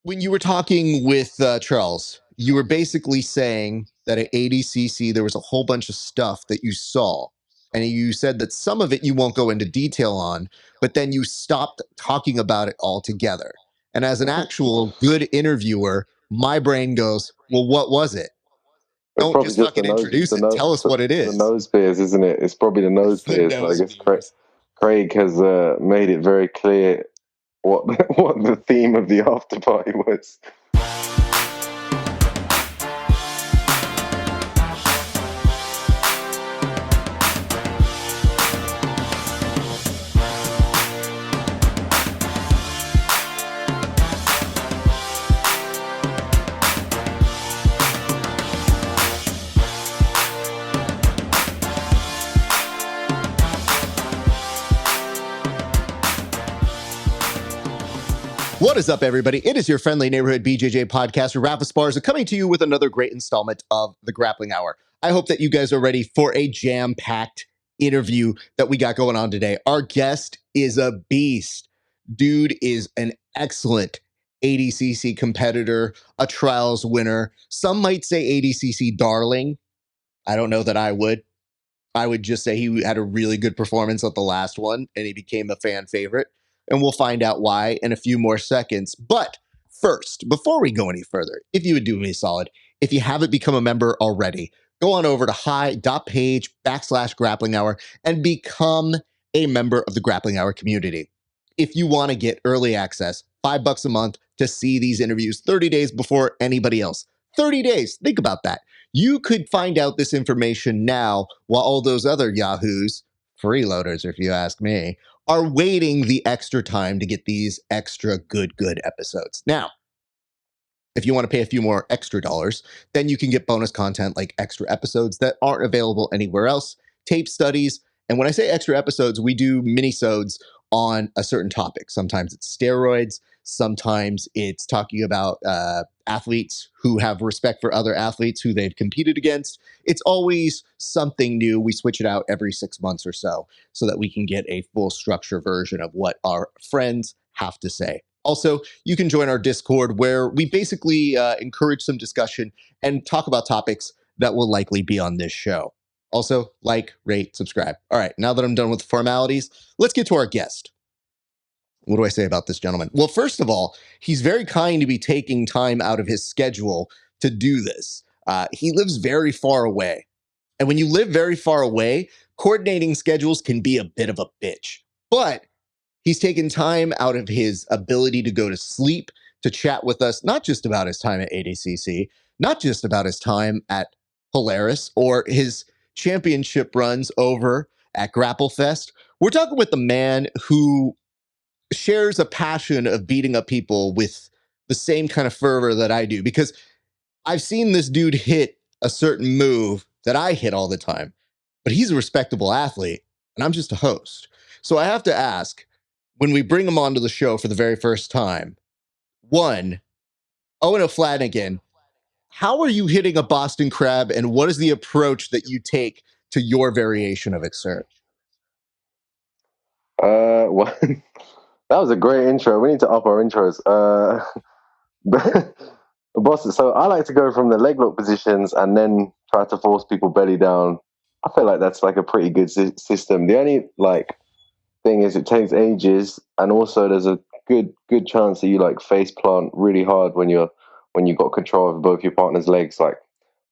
When you were talking with Charles, you were basically saying that at ADCC there was a whole bunch of stuff that you saw, and you said that some of it you won't go into detail on, but then you stopped talking about it altogether. And as an actual good interviewer, my brain goes, "Well, what was it? It's Don't probably just just fucking introduce it. Tell us what it the is." nose beers, isn't it? It's probably the nose The beers. I nose guess beers. Craig has made it very clear what what the theme of the after party was. What is up, everybody? It is your friendly neighborhood BJJ podcaster, Rafa Sparza, coming to you with another great installment of the Grappling Hour. I hope that you guys are ready for a jam-packed interview that we got going on today. Our guest is a beast. Dude is an excellent ADCC competitor, a trials winner. Some might say ADCC darling. I don't know that I would. I would just say he had a really good performance at the last one, and he became a fan favorite. And we'll find out why in a few more seconds. But first, before we go any further, if you would do me a solid, if you haven't become a member already, go on over to HY.PAGE/Grappling Hour and become a member of the Grappling Hour community. If you want to get early access, $5 a month to see these interviews 30 days before anybody else. 30 days. Think about that. You could find out this information now while all those other yahoos, freeloaders if you ask me, are waiting the extra time to get these extra good episodes. Now, if you want to pay a few more extra dollars, then you can get bonus content like extra episodes that aren't available anywhere else, tape studies, and when I say extra episodes, we do mini-sodes on a certain topic. Sometimes it's steroids, sometimes it's talking about athletes who have respect for other athletes who they've competed against. It's always something new. We switch it out every 6 months or so that we can get a full structure version of what our friends have to say. Also, you can join our Discord where we basically encourage some discussion and talk about topics that will likely be on this show. Also, like, rate, subscribe. All right, now that I'm done with the formalities, let's get to our guest. What do I say about this gentleman? Well, first of all, he's very kind to be taking time out of his schedule to do this. He lives very far away. And when you live very far away, coordinating schedules can be a bit of a bitch. But he's taken time out of his ability to go to sleep to chat with us, not just about his time at ADCC, not just about his time at Polaris or his championship runs over at GrappleFest. We're talking with the man who shares a passion of beating up people with the same kind of fervor that I do, because I've seen this dude hit a certain move that I hit all the time, but he's a respectable athlete and I'm just a host. So I have to ask, when we bring him onto the show for the very first time, one, EOGHAN O'FLANAGAN, how are you hitting a Boston Crab, and what is the approach that you take to your variation of it, sir? Well, that was a great intro. We need to up our intros. Boss, so I like to go from the leg lock positions and then try to force people belly down. I feel like that's like a pretty good system. The only like thing is it takes ages, and also there's a good chance that you like face plant really hard when you got control of both your partner's legs. Like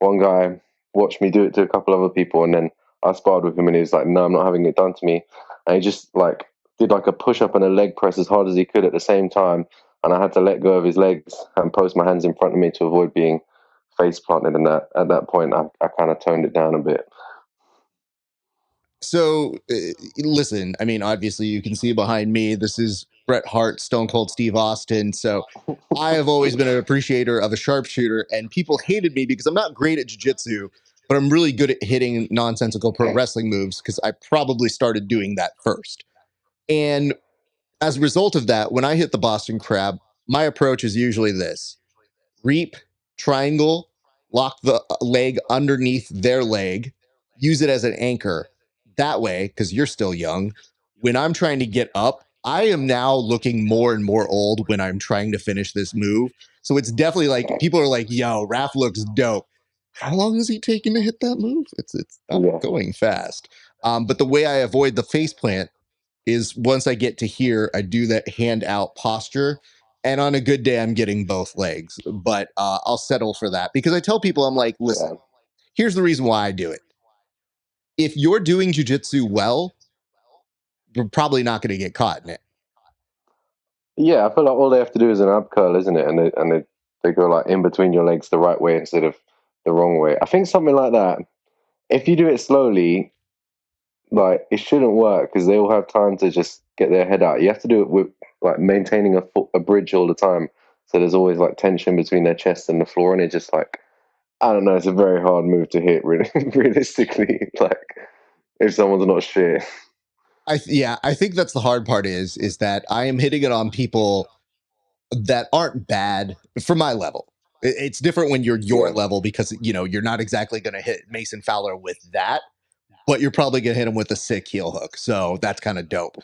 one guy watched me do it to a couple other people, and then I sparred with him, and he was like, "No, I'm not having it done to me," and he just like did like a push up and a leg press as hard as he could at the same time, and I had to let go of his legs and post my hands in front of me to avoid being face planted. And at that point, I kind of toned it down a bit. So, listen, I mean, obviously you can see behind me, this is Bret Hart, Stone Cold Steve Austin. So I have always been an appreciator of a sharpshooter, and people hated me because I'm not great at jiu-jitsu, but I'm really good at hitting nonsensical pro wrestling moves because I probably started doing that first. And as a result of that, when I hit the Boston Crab, my approach is usually this: reap, triangle, lock the leg underneath their leg, use it as an anchor. That way, because you're still young, when I'm trying to get up, I am now looking more and more old when I'm trying to finish this move. So it's definitely like people are like, yo, Raph looks dope. How long is he taking to hit that move? It's not Yeah, going fast. But the way I avoid the face plant is once I get to here, I do that hand out posture. And on a good day, I'm getting both legs. But I'll settle for that because I tell people, I'm like, listen, yeah, here's the reason why I do it. If you're doing jujitsu well, you're probably not going to get caught in it. yeah. I feel like all they have to do is an ab curl, isn't it? And they go like in between your legs the right way instead of the wrong way. I think something like that. If you do it slowly, like it shouldn't work because they all have time to just get their head out. You have to do it with like maintaining a bridge all the time. So there's always like tension between their chest and the floor, and it just like I don't know. It's a very hard move to hit, really, realistically. Like if someone's not shit. I think that's the hard part is that I am hitting it on people that aren't bad for my level. It's different when you're your Yeah, level because you know you're not exactly going to hit Mason Fowler with that, but you're probably going to hit him with a sick heel hook. So that's kind of dope.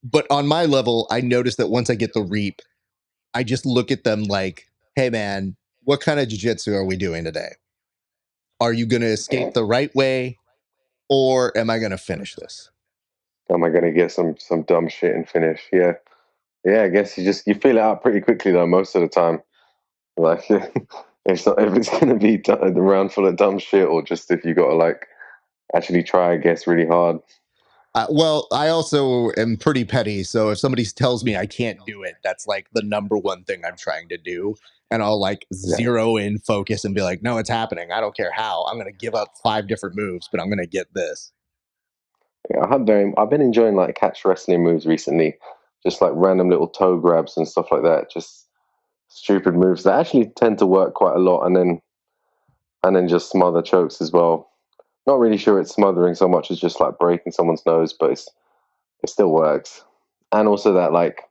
But on my level, I noticed that once I get the reap, I just look at them like, "Hey man, what kind of jiu-jitsu are we doing today? Are you going to escape the right way or am I going to finish this?" am I gonna get some dumb shit and finish? Yeah, yeah. I guess you feel it out pretty quickly though most of the time. Like if it's gonna be a round full of dumb shit or just if you gotta like actually try, I guess, really hard. Well, I also am pretty petty. So if somebody tells me I can't do it, that's like the number one thing I'm trying to do. And I'll like Yeah. zero in focus and be like, no, it's happening. I don't care how. I'm going to give up 5 different moves, but I'm going to get this. Yeah, I've been enjoying like catch wrestling moves recently, just like random little toe grabs and stuff like that. Just stupid moves that actually tend to work quite a lot, and then just smother chokes as well. Not really sure it's smothering so much as just like breaking someone's nose, but it still works. And also that like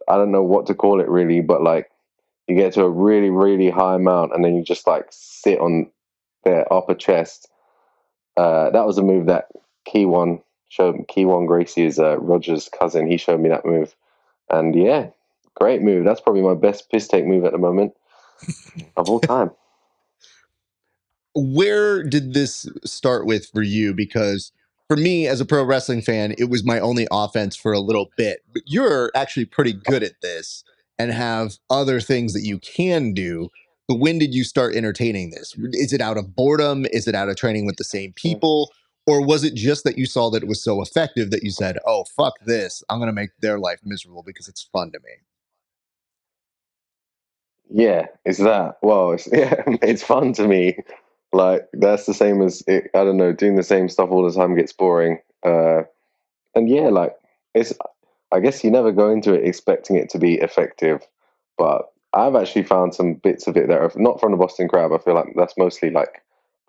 I don't know what to call it really, but like you get to a really really high mount and then you just like sit on their upper chest. That was a move that Keywan Gracie is Roger's cousin. He showed me that move, and yeah, great move. That's probably my best piss take move at the moment of all time. Where did this start with for you? Because for me, as a pro wrestling fan, it was my only offense for a little bit. But you're actually pretty good at this and have other things that you can do. But when did you start entertaining this? Is it out of boredom? Is it out of training with the same people? Or was it just that you saw that it was so effective that you said, oh, fuck this. I'm going to make their life miserable because it's fun to me? Yeah, it's that. Well, it's yeah, it's fun to me. Like that's the same as I don't know, doing the same stuff all the time gets boring. And yeah, like it's. I guess you never go into it expecting it to be effective, but I've actually found some bits of it that are not from the Boston Crab. I feel like that's mostly like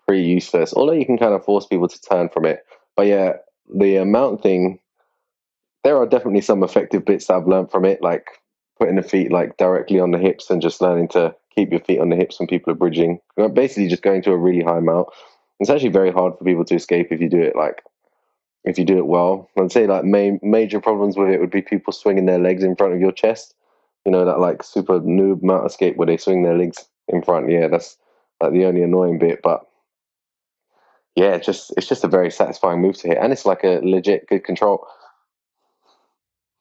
pretty useless. Although you can kind of force people to turn from it. But yeah, the mount thing, there are definitely some effective bits that I've learned from it, like putting the feet like directly on the hips and just learning to keep your feet on the hips when people are bridging. Basically, just going to a really high mount. It's actually very hard for people to escape if you do it like if you do it well. I'd say like major problems with it would be people swinging their legs in front of your chest. You know that like super noob mount escape where they swing their legs in front. Yeah, that's like the only annoying bit. But yeah, it's just a very satisfying move to hit, and it's like a legit good control.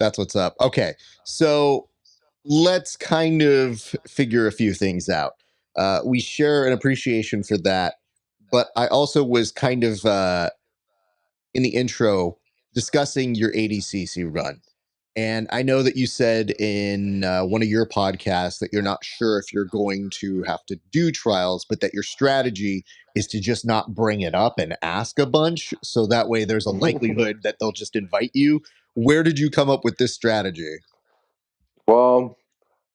That's what's up. Okay. So let's kind of figure a few things out. We share an appreciation for that, but I also was kind of in the intro discussing your ADCC run. And I know that you said in one of your podcasts that you're not sure if you're going to have to do trials, but that your strategy is to just not bring it up and ask a bunch. So that way there's a likelihood that they'll just invite you. Where did you come up with this strategy? Well,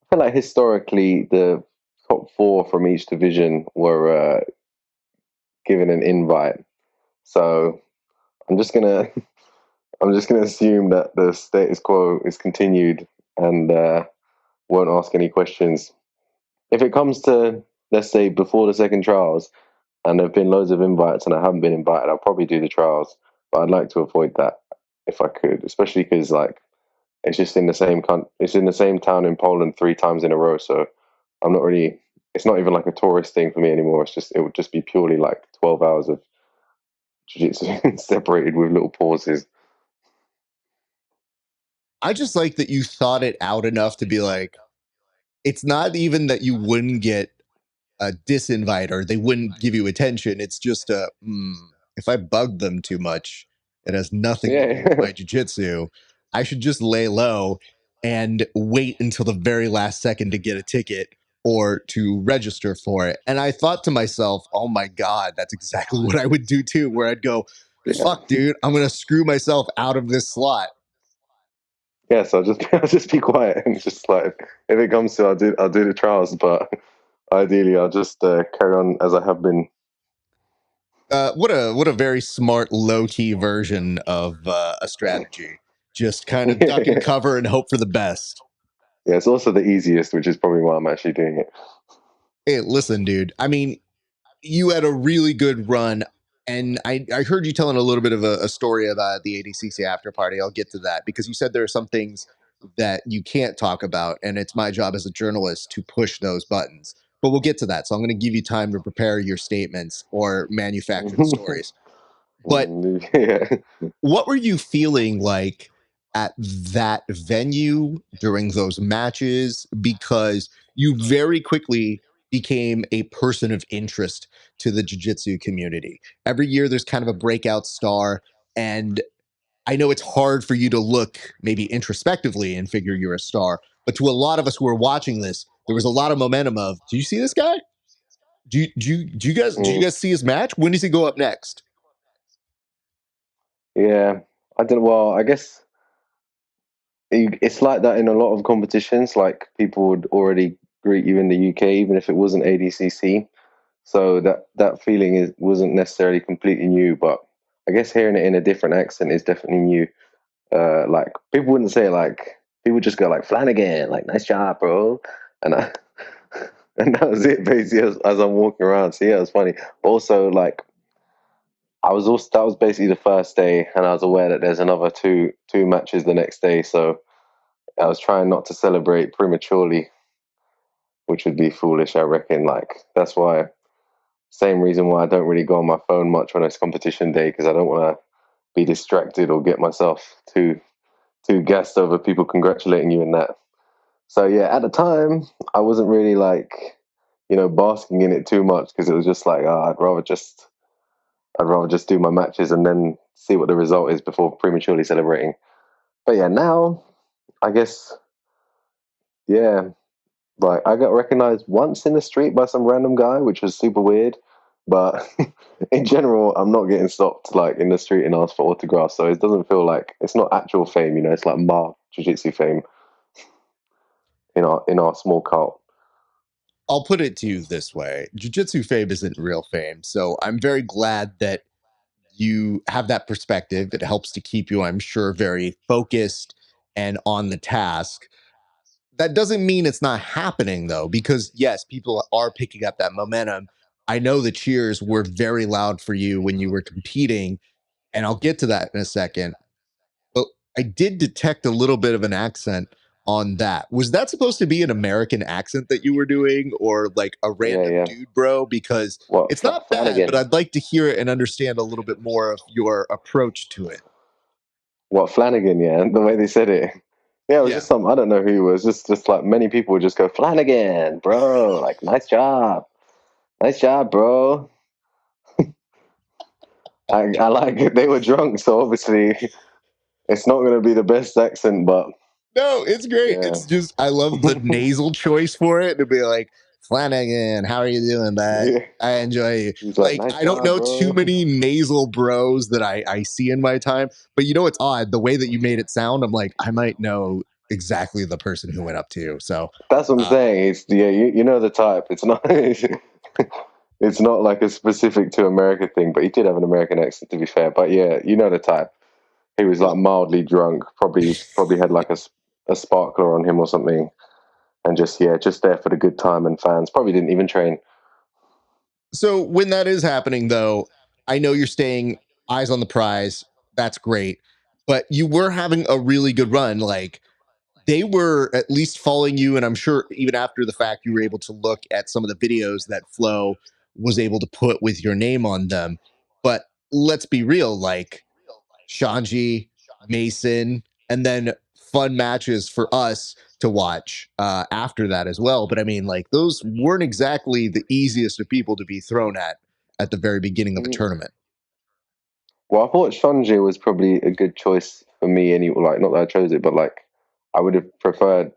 I feel like historically the top four from each division were given an invite. So I'm just gonna I'm just gonna assume that the status quo is continued and won't ask any questions. If it comes to let's say before the second trials and there've been loads of invites and I haven't been invited, I'll probably do the trials. But I'd like to avoid that if I could, especially because like It's just in the same it's in the same town in Poland 3 times in a row. So I'm not really. It's not even like a tourist thing for me anymore. It would just be purely like 12 hours of jiu-jitsu separated with little pauses. I just like that you thought it out enough to be like, it's not even that you wouldn't get a disinvite or they wouldn't give you attention. It's just if I bug them too much, it has nothing to do with Yeah. my jujitsu. I should just lay low and wait until the very last second to get a ticket or to register for it. And I thought to myself, oh my God, that's exactly what I would do too, where I'd go, Yeah. fuck, dude, I'm going to screw myself out of this slot. Yeah, so I'll just be quiet and just like if it comes to I'll do the trials, but ideally I'll just carry on as I have been. What a very smart low key version of a strategy. Just kind of duck and Yeah, cover and hope for the best. it's also the easiest, which is probably why I'm actually doing it. Hey, listen, dude. I mean, you had a really good run, and I heard you telling a little bit of a story about the ADCC after party. I'll get to that because you said there are some things that you can't talk about, and it's my job as a journalist to push those buttons. But we'll get to that. So I'm going to give you time to prepare your statements or manufacture the stories. But Yeah. what were you feeling like at that venue during those matches? Because you very quickly became a person of interest to the jiu-jitsu community. Every year there's kind of a breakout star, and I know it's hard for you to look maybe introspectively and figure you're a star, but to a lot of us who are watching this, there was a lot of momentum of, do you see this guy? Do you Mm, guys see his match? When does he go up next? yeah. I don't know. Well, I guess it's like that in a lot of competitions. Like people would already greet you in the UK, even if it wasn't ADCC. So that feeling wasn't necessarily completely new, but I guess hearing it in a different accent is definitely new. Like people wouldn't say it like people just go like Flanagan, like nice job, bro, and I, and that was it basically as I'm walking around. So yeah, it was funny. But also like I was also that was basically the first day, and I was aware that there's another two matches the next day. So I was trying not to celebrate prematurely, which would be foolish, I reckon. Like that's why same reason why I don't really go on my phone much when it's competition day because I don't want to be distracted or get myself too gassed over people congratulating you in that. So yeah, at the time I wasn't really like basking in it too much because it was just like I'd rather just do my matches and then see what the result is before prematurely celebrating. But yeah, now I guess yeah, like I got recognized once in the street by some random guy, which was super weird. But in general, I'm not getting stopped like in the street and asked for autographs. So it doesn't feel like it's not actual fame, it's like jiu-jitsu fame in our small cult. I'll put it to you this way. Jiu-jitsu fame isn't real fame. So I'm very glad that you have that perspective. It helps to keep you, I'm sure, very focused and on the task. That doesn't mean it's not happening though, because yes, people are picking up that momentum. I know the cheers were very loud for you when you were competing, and I'll get to that in a second. But I did detect a little bit of an accent on that. Was that supposed to be an American accent that you were doing or like a Yeah, random yeah. dude, bro? Because What it's not bad, but Flanagan? I'd like to hear it and understand a little bit more of your approach to it. What Flanagan? Yeah, the way they said it. Yeah, it was Yeah. just some. I don't know who he was. Just like many people would just go Flanagan, bro. Like nice job, bro. I like it. They were drunk, so obviously it's not going to be the best accent, but No, it's great. yeah. It's just I love the nasal choice for it to be like, Flanagan, how are you doing, that? Yeah. I enjoy you. He's like, Like, nice I don't job, know too bro. many nasal bros that I see in my time, but you know it's odd. The way that you made it sound, I'm like, I might know exactly the person who went up to you. So That's what I'm uh saying. It's yeah, you know the type. It's not it's not like a specific to America thing, but he did have an American accent to be fair. But yeah, you know the type. He was like well, mildly drunk, probably had like a sparkler on him or something, and just there for the good time and fans. Probably didn't even train. so when that is happening though, I know you're staying eyes on the prize. That's great. But you were having a really good run. Like they were at least following you, and I'm sure even after the fact, you were able to look at some of the videos that Flo was able to put with your name on them. But let's be real, like Shanji, Mason, and then fun matches for us to watch after that as well. But I mean, like those weren't exactly the easiest of people to be thrown at the very beginning of a Mhm. tournament. Well, I thought Shanji was probably a good choice for me. Like, not that I chose it, but like, I would have preferred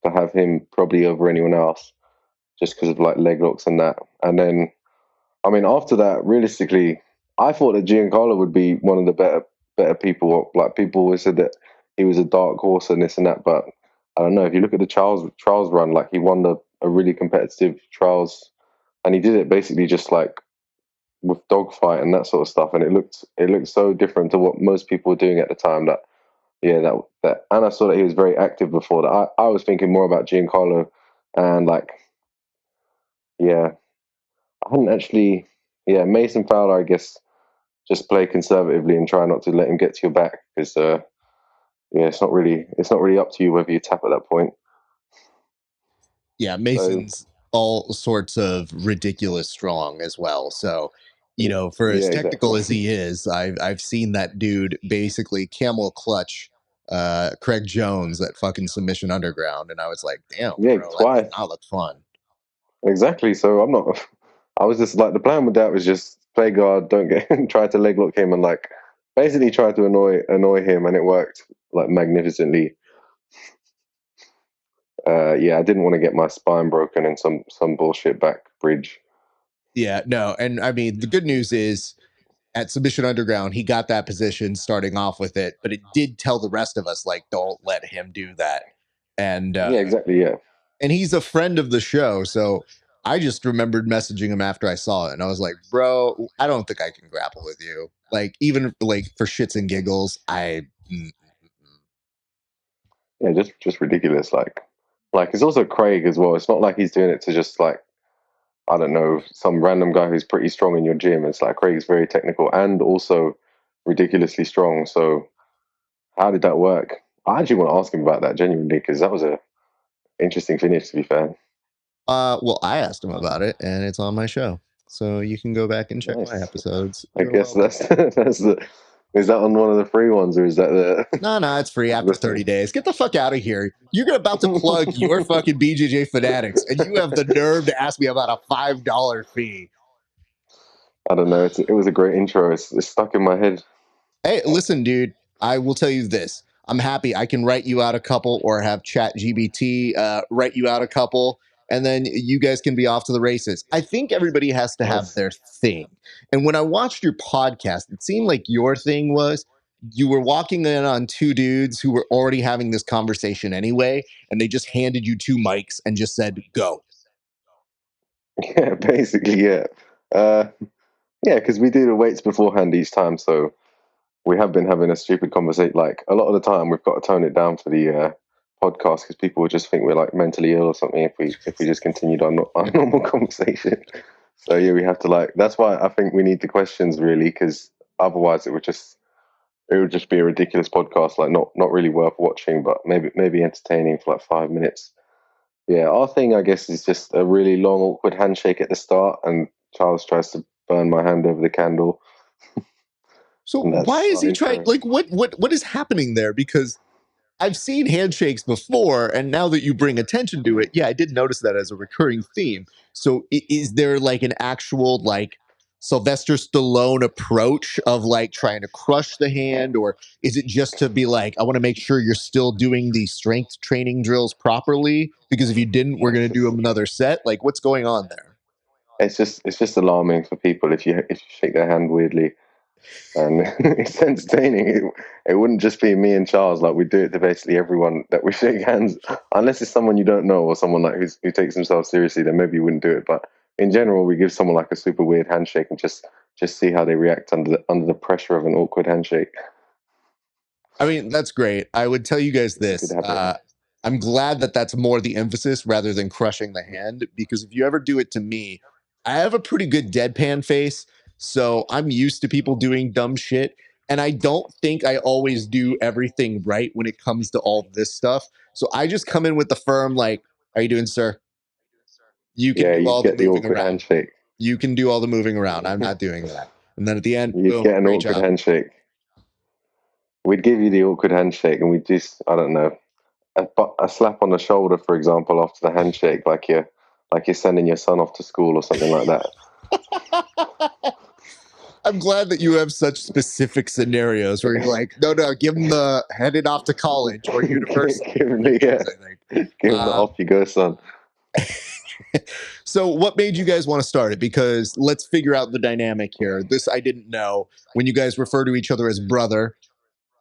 to have him probably over anyone else, just because of like leg locks and that. And then, I mean, after that, realistically, I thought that Giancarlo would be one of the better people. Like, people always said that he was a dark horse and this and that, but I don't know. If you look at the trials run, like he won a really competitive trials, and he did it basically just like with dogfight and that sort of stuff, and it looked so different to what most people were doing at the time. That yeah, that and I saw that he was very active before that. I was thinking more about Giancarlo, and like yeah, I hadn't actually yeah Mason Fowler. I guess just play conservatively and try not to let him get to your back because yeah, it's not really up to you whether you tap at that point. Yeah, So Mason's all sorts of ridiculous strong as well. So, for yeah, as exactly. technical as he is, I've seen that dude basically camel clutch Craig Jones at fucking Submission Underground, and I was like, damn, Yeah, bro, that does twice. not look fun. Exactly. So I'm not. I was just like the plan with that was just play guard, don't get try to leg lock him and like basically try to annoy him, and it worked like magnificently. Yeah, I didn't want to get my spine broken in some bullshit back bridge. Yeah, no, and I mean the good news is at Submission Underground, he got that position starting off with it, but it did tell the rest of us like, don't let him do that. And Yeah, exactly. Yeah, he's a friend of the show, so I just remembered messaging him after I saw it, and I was like, bro, I don't think I can grapple with you. Like even like for shits and giggles, yeah, just ridiculous. Like it's also Craig as well. It's not like he's doing it to just like I don't know some random guy who's pretty strong in your gym. It's like Craig's very technical and also ridiculously strong. So how did that work? I actually want to ask him about that genuinely because that was a interesting finish. To be fair, well, I asked him about it, and it's on my show, so you can go back and check my nice. episodes. I You're guess welcome. that's the. Is that on one of the free ones or is that the No, it's free after the 30 thing? days. Get the fuck out of here. You're about to plug your fucking BJJ fanatics, and you have the nerve to ask me about a $5 fee. I don't know. It was a great intro. It's stuck in my head. Hey, listen, dude, I will tell you this. I'm happy I can write you out a couple or have Chat GBT write you out a couple, and then you guys can be off to the races. I think everybody has to have Nice. their thing. And when I watched your podcast, it seemed like your thing was you were walking in on two dudes who were already having this conversation anyway, and they just handed you two mics and just said, go. Yeah, basically, yeah. Uh, yeah, because we do the weights beforehand each time, so we have been having a stupid conversation. Like a lot of the time, we've got to tone it down for the podcast because people would just think we're like mentally ill or something if we just continued our normal conversation. So yeah, we have to like. That's why I think we need the questions really, because otherwise it would just be a ridiculous podcast, like not really worth watching, but maybe entertaining for like 5 minutes. Yeah, our thing I guess is just a really long awkward handshake at the start, and Charles tries to burn my hand over the candle, So and why that's is our he trying? intro. Like, what is happening there? Because I've seen handshakes before, and now that you bring attention to it, yeah, I did notice that as a recurring theme. So, is there like an actual like Sylvester Stallone approach of like trying to crush the hand, or is it just to be like, I want to make sure you're still doing the strength training drills properly? Because if you didn't, we're It's going to do just another set. Like, what's going on there? it's just alarming for people if you shake their hand weirdly, and it's entertaining. It wouldn't just be me and Charles. Like we do it to basically everyone that we shake hands, unless it's someone you don't know or someone like who takes themselves seriously. Then maybe you wouldn't do it. But in general, we give someone like a super weird handshake and just see how they react under the pressure of an awkward handshake. I mean, that's great. I would tell you guys It's a good this. habit. I'm glad that that's more the emphasis rather than crushing the hand, because if you ever do it to me, I have a pretty good deadpan face. So I'm used to people doing dumb shit. And I don't think I always do everything right when it comes to all this stuff. So I just come in with the firm, like, how you doing, sir? You can Yeah, do you all the get the moving awkward around. handshake. You can do all the moving around. I'm not doing that. And then at the end, You'd boom, get an great awkward job. handshake. We'd give you the awkward handshake, and we'd just, I don't know, a slap on the shoulder, for example, after the handshake, like you're sending your son off to school or something like that. I'm glad that you have such specific scenarios where you're like, no, give him the headed off to college or university. give him the off you go, son. So what made you guys want to start it? Because let's figure out the dynamic here. This I didn't know. When you guys refer to each other as brother,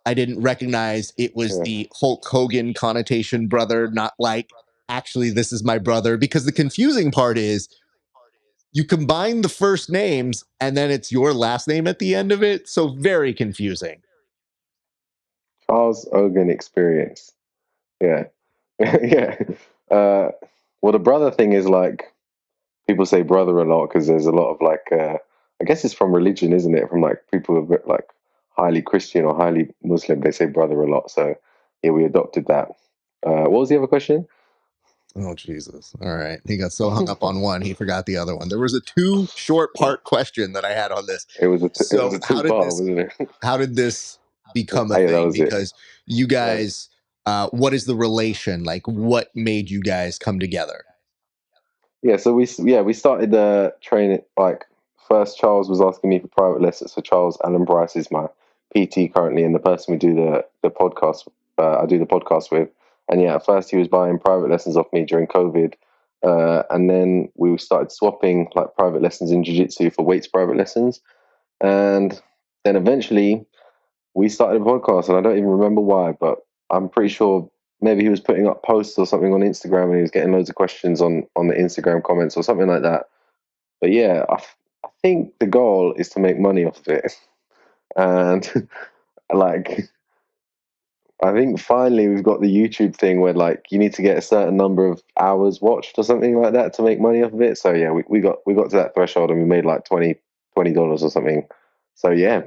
I didn't recognize it was the Hulk Hogan connotation brother, not like, actually, this is my brother. Because the confusing part is you combine the first names and then it's your last name at the end of it. So very confusing. Charles Hogan experience. Yeah. Yeah. Well, the brother thing is like, people say brother a lot because there's a lot of like, I guess it's from religion, isn't it? From like people who are like highly Christian or highly Muslim, they say brother a lot. So yeah, we adopted that. What was the other question? Oh, Jesus. All right. He got so hung up on one, he forgot the other one. There was a 2-short-part question that I had on this. It was a So two-part, wasn't it? how did this become a Hey, that thing? was it. Because you guys, what is the relation? Like, what made you guys come together? Yeah, so we started training. Like, first, Charles was asking me for private lessons. So Charles Allen Bryce is my PT currently, and the person we do the podcast. I do the podcast with. And yeah, at first he was buying private lessons off me during COVID, and then we started swapping like private lessons in jiu-jitsu for weights private lessons, and then eventually we started a podcast, and I don't even remember why, but I'm pretty sure maybe he was putting up posts or something on Instagram, and he was getting loads of questions on the Instagram comments or something like that. But yeah, I think the goal is to make money off of it, and like, I think finally we've got the YouTube thing where like you need to get a certain number of hours watched or something like that to make money off of it. So yeah, we got to that threshold, and we made like $20 or something. So yeah,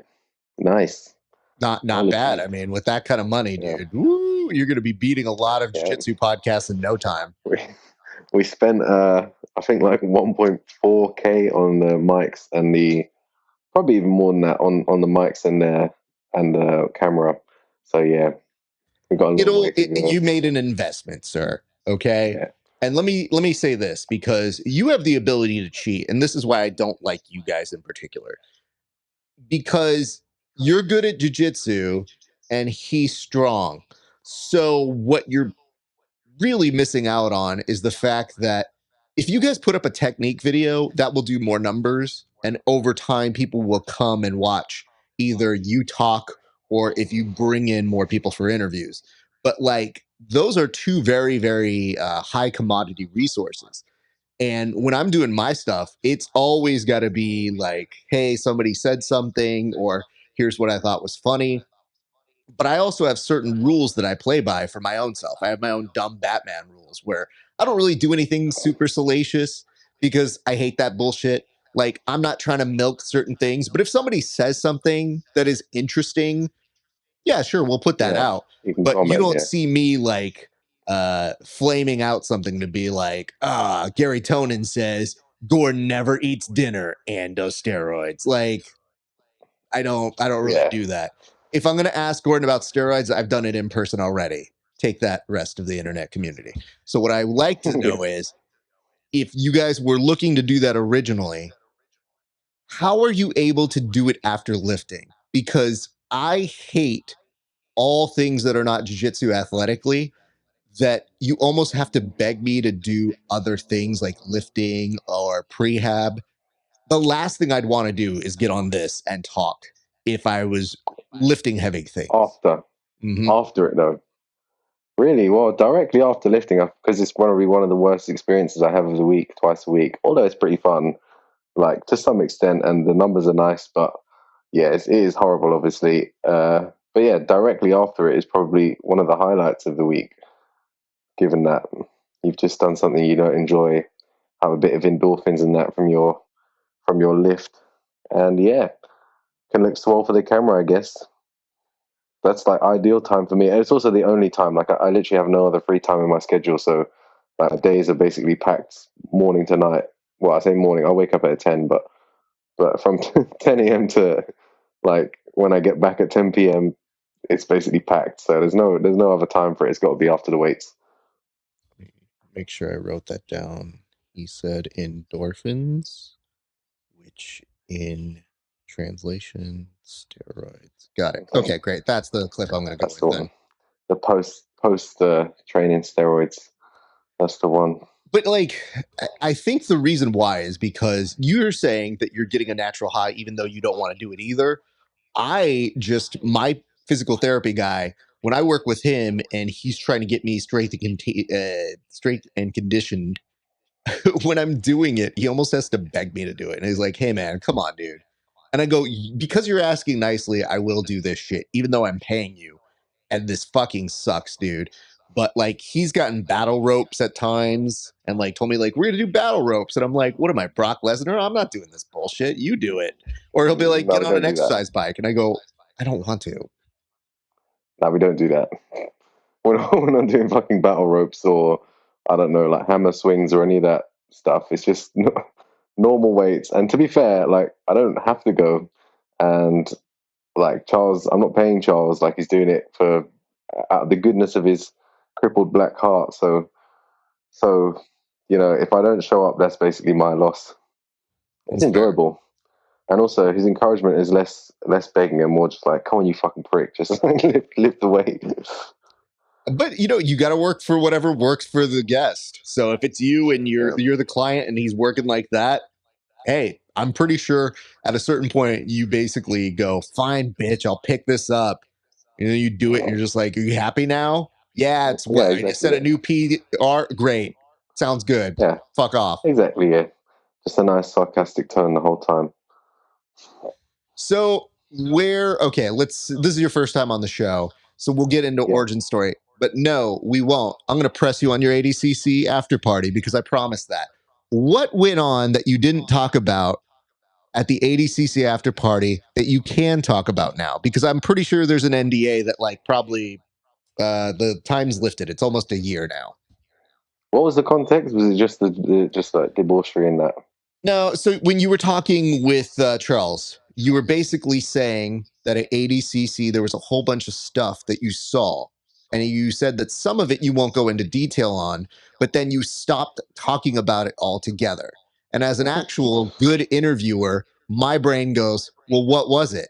nice. Not bad. I mean, with that kind of money, Yeah. dude, woo, you're going to be beating a lot of jiu-jitsu podcasts in no time. We spent I think like 1.4K on the mics and the probably even more than that on the mics and the camera. So yeah, we got a long way to go. You made an investment, sir. Okay. Yeah. And let me say this, because you have the ability to cheat, and this is why I don't like you guys in particular. Because you're good at jiu-jitsu and he's strong. So what you're really missing out on is the fact that if you guys put up a technique video, that will do more numbers, and over time people will come and watch either you talk or if you bring in more people for interviews. But like, those are two very, very high commodity resources. And when I'm doing my stuff, it's always got to be like, hey, somebody said something, or here's what I thought was funny. But I also have certain rules that I play by for my own self. I have my own dumb Batman rules where I don't really do anything super salacious because I hate that bullshit. Like, I'm not trying to milk certain things, but if somebody says something that is interesting, yeah, sure, we'll put that Yeah, out. you can But you comment. don't Yeah, see me like flaming out something to be like, Gary Tonin says Gordon never eats dinner and does steroids. Like, I don't really yeah. do that. If I'm gonna ask Gordon about steroids, I've done it in person already. Take that, rest of the internet community. So what I like to know is, if you guys were looking to do that originally, how are you able to do it after lifting? Because I hate all things that are not jiu-jitsu athletically, that you almost have to beg me to do other things like lifting or prehab. The last thing I'd want to do is get on this and talk if I was lifting heavy things. After it though, really, well, directly after lifting, because it's probably one of the worst experiences I have of the week, twice a week. Although it's pretty fun, like to some extent, and the numbers are nice, but yeah, it is horrible, obviously. But yeah, directly after it is probably one of the highlights of the week, given that you've just done something you don't enjoy, have a bit of endorphins and that from your lift, and yeah, can look swell for the camera, I guess. that's like ideal time for me. And it's also the only time. Like I literally have no other free time in my schedule. So like days are basically packed morning to night. Well, I say morning. I wake up at 10, but from 10 a.m. to like when I get back at 10 p.m., it's basically packed. So there's no other time for it. It's got to be after the weights. Make sure I wrote that down. He said endorphins, which in translation, steroids. Got it. Okay, great. That's the clip I'm going to go That's with the then. one. The post training steroids. That's the one. But like, I think the reason why is because you're saying that you're getting a natural high, even though you don't want to do it either. My physical therapy guy, when I work with him and he's trying to get me strength and conditioned, when I'm doing it, he almost has to beg me to do it. And he's like, hey, man, come on, dude. And I go, because you're asking nicely, I will do this shit, even though I'm paying you. And this fucking sucks, dude. But like, he's gotten battle ropes at times and like told me, like, we're going to do battle ropes. And I'm like, what am I, Brock Lesnar? I'm not doing this bullshit. You do it. Or he'll be like, No, get we on don't an do that. exercise bike. And I go, I don't want to. No, we don't do that. We're not doing fucking battle ropes or I don't know, like hammer swings or any of that stuff. It's just normal weights. And to be fair, like I don't have to go. And like Charles, I'm not paying Charles. Like he's doing it for out of the goodness of his crippled black heart. So you know, if I don't show up, that's basically my loss. It's That's fair. enjoyable. And also, his encouragement is less begging and more just like, "Come on, you fucking prick, just lift the weight." But you know, you got to work for whatever works for the guest. So if it's you and Yeah. you're the client and he's working like that, hey, I'm pretty sure at a certain point you basically go, fine, bitch, I'll pick this up. And then you do it and you're just like, are you happy now? Yeah, it's Yeah, what I just exactly. set a new PR. Great. Sounds good. Yeah, Fuck off. exactly. Yeah, just a nice sarcastic tone the whole time. So okay, this is your first time on the show. So we'll get into Yeah. origin story. But no, we won't. I'm going to press you on your ADCC after party because I promised that. What went on that you didn't talk about at the ADCC after party that you can talk about now? Because I'm pretty sure there's an NDA that like probably the time's lifted. It's almost a year now. What was the context? Was it just just like debauchery in that? No, so when you were talking with Charles, you were basically saying that at ADCC there was a whole bunch of stuff that you saw, and you said that some of it you won't go into detail on, but then you stopped talking about it altogether. And as an actual good interviewer, my brain goes, "Well, what was it?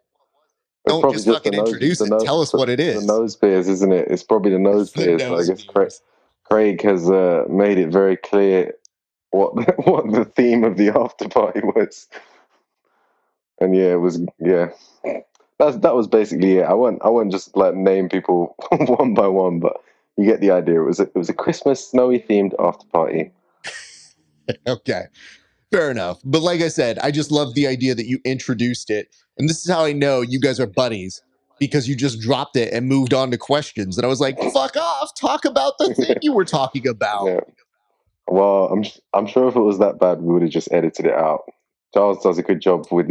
It's Don't probably just just fucking introduce it. Tell us what it the is." nose beers, isn't it? It's probably the nose The beers. I nose guess beers. Craig has made it very clear what what the theme of the after party was, and yeah, it was yeah. That was basically it. I won't just like name people one by one, but you get the idea. It was a Christmas snowy themed after party. Okay. Fair enough. But like I said, I just love the idea that you introduced it. And this is how I know you guys are buddies because you just dropped it and moved on to questions. And I was like, fuck off. Talk about the thing you were talking about. Yeah. Well, I'm sure if it was that bad, we would have just edited it out. Charles does a good job with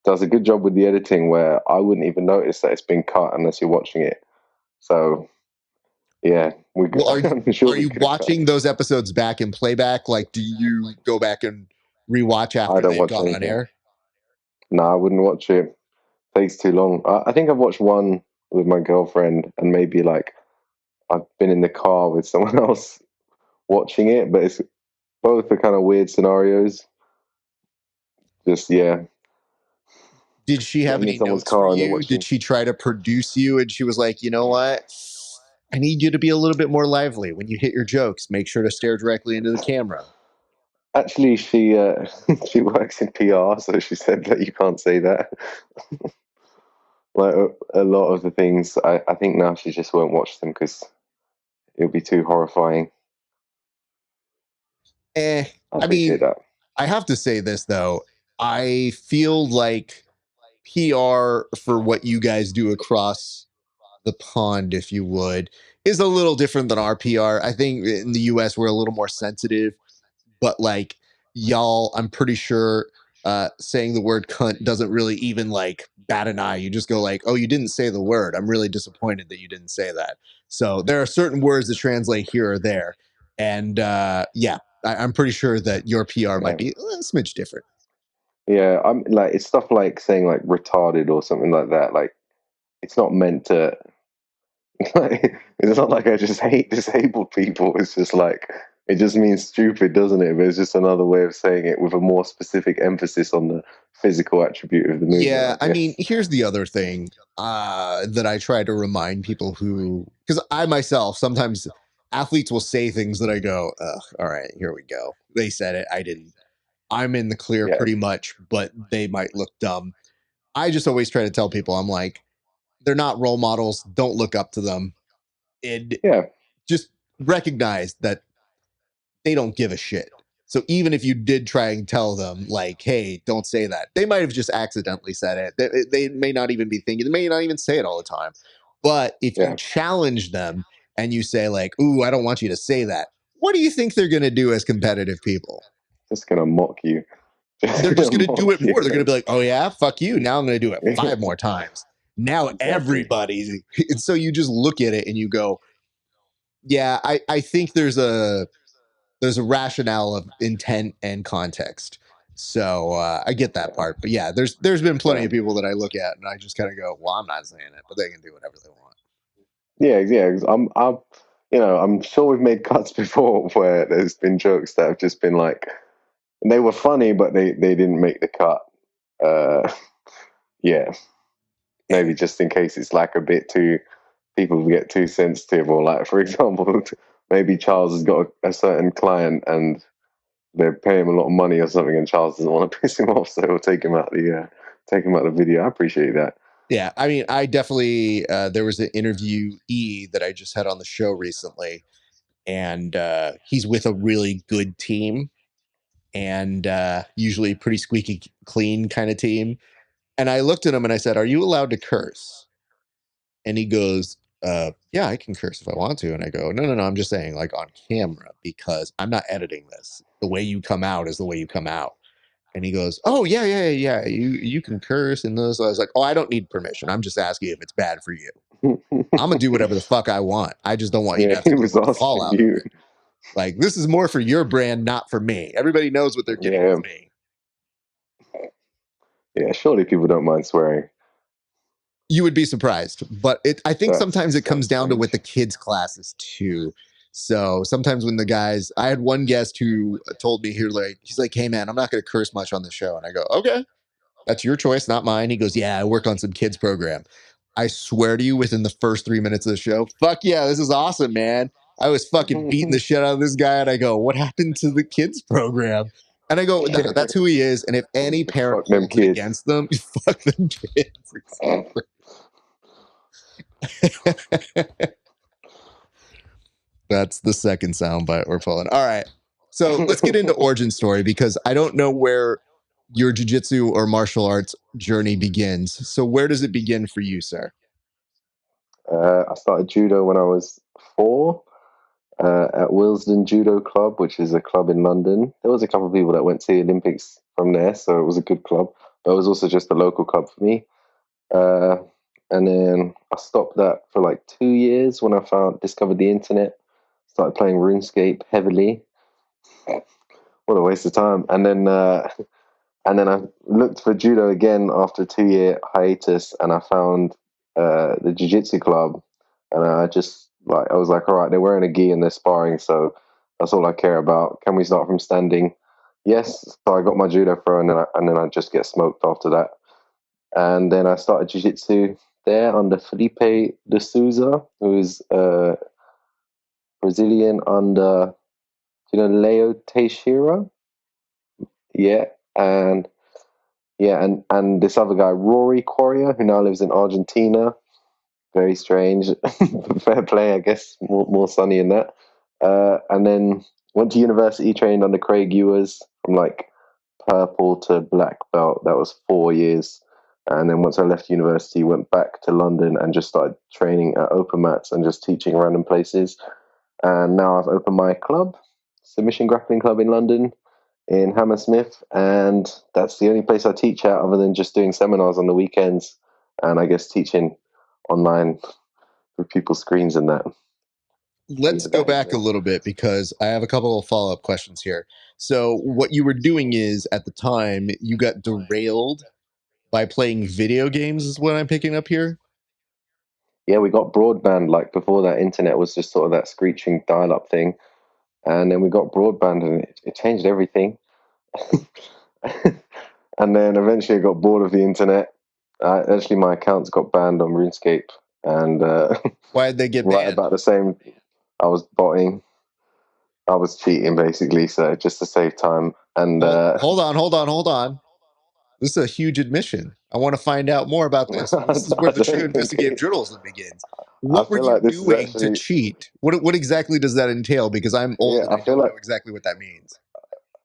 does a good job with the editing where I wouldn't even notice that it's been cut unless you're watching it. So yeah, Well, I'm sure are we you could have cut. watching those episodes back in playback? Like, do you go back and rewatch I after don't they've watch gone on anything. air? No, I wouldn't watch it. Takes too long. I think I've watched one with my girlfriend, and maybe like I've been in the car with someone else watching it, but it's both are kind of weird scenarios. Just yeah, Did she have getting in any someone's notes for car and then you? Did watching. she try to produce you? And she was like, you know what? I need you to be a little bit more lively when you hit your jokes. Make sure to stare directly into the camera. Actually, she she works in PR, so she said that you can't say that. Like a lot of the things, I think now she just won't watch them because it would be too horrifying. Eh, I I appreciate mean, that. I have to say this though. I feel like PR for what you guys do across the pond, if you would, is a little different than our PR. I think in the US we're a little more sensitive, but like y'all, I'm pretty sure saying the word cunt doesn't really even like bat an eye. You just go like, oh, you didn't say the word. I'm really disappointed that you didn't say that. So there are certain words that translate here or there. And I'm pretty sure that your PR might be a smidge different. Yeah, I'm like, it's stuff like saying like retarded or something like that. Like, it's not meant to. Like, it's not like I just hate disabled people. It's just like, it just means stupid, doesn't it? But it's just another way of saying it with a more specific emphasis on the physical attribute of the movement, Yeah, I I mean, guess. here's the other thing that I try to remind people who, because I myself, sometimes athletes will say things that I go, ugh, all right, here we go. They said it. I didn't. I'm in the clear Yeah, pretty much, but they might look dumb. I just always try to tell people, I'm like, they're not role models. Don't look up to them. It yeah, just recognize that they don't give a shit. So even if you did try and tell them, like, hey, don't say that, they might have just accidentally said it. They may not even be thinking, they may not even say it all the time. But if you yeah. challenge them and you say, like, ooh, I don't want you to say that, what do you think they're going to do as competitive people? Just gonna mock you. Just They're just gonna going to do mock it more. you. They're going to be like, oh, yeah, fuck you. Now I'm going to do it Yeah, 5 more times. Now exactly. everybody's. And so you just look at it and you go, yeah, I think there's a rationale of intent and context. So I get that Yeah, part, but yeah, there's been plenty yeah, of people that I look at and I just kind of go, well, I'm not saying it, but they can do whatever they want. yeah, yeah. 'Cause I'm sure we've made cuts before where there's been jokes that have just been like, they were funny, but they didn't make the cut. Uh, yeah, maybe just in case it's like a bit too, people get too sensitive, or like, for example, maybe Charles has got a certain client and they're paying him a lot of money or something, and Charles doesn't want to piss him off, so he'll take him out the video. I appreciate that. Yeah, I mean, I definitely there was an interviewee that I just had on the show recently, and he's with a really good team and usually pretty squeaky clean kind of team. And I looked at him and I said, "Are you allowed to curse?" And he goes, yeah, I can curse if I want to. And I go, no, I'm just saying, like, on camera, because I'm not editing this. The way you come out is the way you come out. And he goes, oh, yeah. You can curse and this. So I was like, oh, I don't need permission. I'm just asking if it's bad for you. I'm gonna do whatever the fuck I want. I just don't want you to Yeah, have to he deal was with the asking fallout of you. it. Like, this is more for your brand, not for me. Everybody knows what they're getting Yeah, with me. yeah. Surely people don't mind swearing. You would be surprised, but I think That's sometimes it so comes down to with strange. the kids classes too. So sometimes when the guys, I had one guest who told me here, like, he's like, hey man, I'm not going to curse much on the show. And I go, okay, that's your choice, not mine. He goes, yeah, I work on some kids program. I swear to you, within the first 3 minutes of the show, fuck yeah, this is awesome, man. I was fucking beating the shit out of this guy. And I go, what happened to the kids program? And I go, Yeah. that's who he is. And if any parent Fuck them holds it kids. against them, fuck them kids. Exactly. That's the second soundbite we're pulling. All right. So let's get into origin story, because I don't know where your jiu-jitsu or martial arts journey begins. So where does it begin for you, sir? I started judo when I was 4 at Willesden Judo Club, which is a club in London. There was a couple of people that went to the Olympics from there, so it was a good club. But it was also just a local club for me. Uh, and then I stopped that for like 2 years when I discovered the internet. Started playing RuneScape heavily. What a waste of time! And then I looked for judo again after a 2 year hiatus, and I found the jiu-jitsu club, and I was like, all right, they're wearing a gi and they're sparring, so that's all I care about. Can we start from standing? Yes. So I got my judo throw, and then I just get smoked after that. And then I started jiu-jitsu there under Felipe de Souza, who is Brazilian under, Leo Teixeira? Yeah. And yeah, and this other guy, Rory Coria, who now lives in Argentina. Very strange. Fair play, I guess. More sunny in that. And then went to university, trained under Craig Ewers from like purple to black belt. That was 4 years. And then once I left university, went back to London and just started training at open mats and just teaching random places. And now I've opened my club, Submission Grappling Club in London. in Hammersmith, and that's the only place I teach at, other than just doing seminars on the weekends, and I guess teaching online with people's screens and that. Let's Yeah, go that is back a it. little bit because I have a couple of follow up questions here. So, what you were doing is at the time you got derailed by playing video games, is what I'm picking up here. Yeah, we got broadband. Like before that, internet was just sort of that screeching dial-up thing, and then we got broadband, and it changed everything. And then eventually I got bored of the internet. Actually, my accounts got banned on RuneScape, and Why did they get right banned? about the same, I was botting, I was cheating basically, so just to save time. And Hold on. This is a huge admission. I want to find out more about this. This is where I the true don't think investigative it. journalism begins. I What were feel you like this is doing to actually, cheat? What exactly does that entail? Because I'm old yeah. and I I feel don't like know exactly what that means.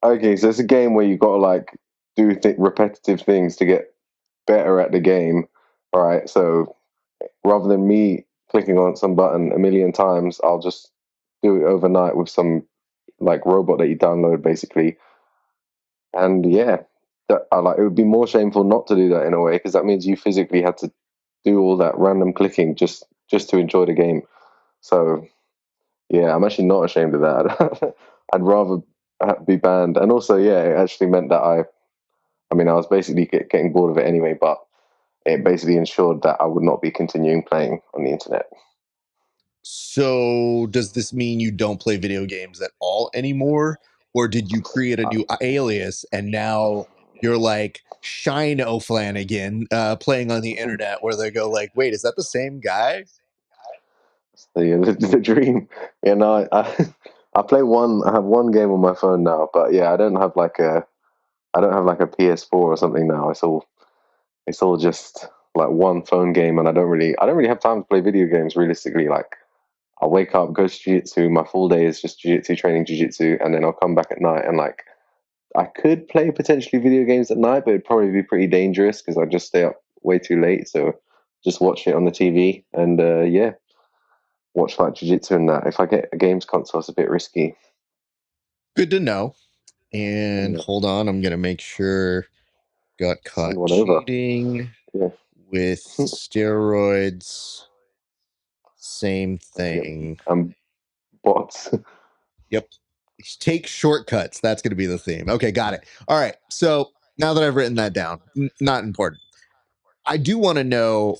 okay, so it's a game where you got to like do repetitive things to get better at the game, right? So rather than me clicking on some button a million times, I'll just do it overnight with some like robot that you download basically. And yeah, that I like it would be more shameful not to do that in a way, because that means you physically had to do all that random clicking just to enjoy the game. So yeah, I'm actually not ashamed of that. I'd rather be banned. And also, yeah, it actually meant that I mean, I was basically getting bored of it anyway, but it basically ensured that I would not be continuing playing on the internet. So, does this mean you don't play video games at all anymore? Or did you create a new alias and now you're like Shine O'Flanagan playing on the internet where they go like, wait, is that the same guy? The dream. You know, I play one. I have one game on my phone now, but yeah, I don't have like a PS4 or something now. It's all just like one phone game, and I don't really have time to play video games realistically. Like I wake up, go to jiu-jitsu. My full day is just jiu-jitsu training jiu-jitsu, and then I'll come back at night and like I could play potentially video games at night, but it'd probably be pretty dangerous because I'd just stay up way too late. So just watch it on the TV and yeah, watch like jiu-jitsu and that. If I get a games console, it's a bit risky. Good to know. And Yeah, hold on, I'm going to make sure got send caught one over. cheating Yeah, with steroids. Same yep. thing. Bots. Yep. Take shortcuts. That's going to be the theme. Okay, got it. All right. So now that I've written that down, not important. I do want to know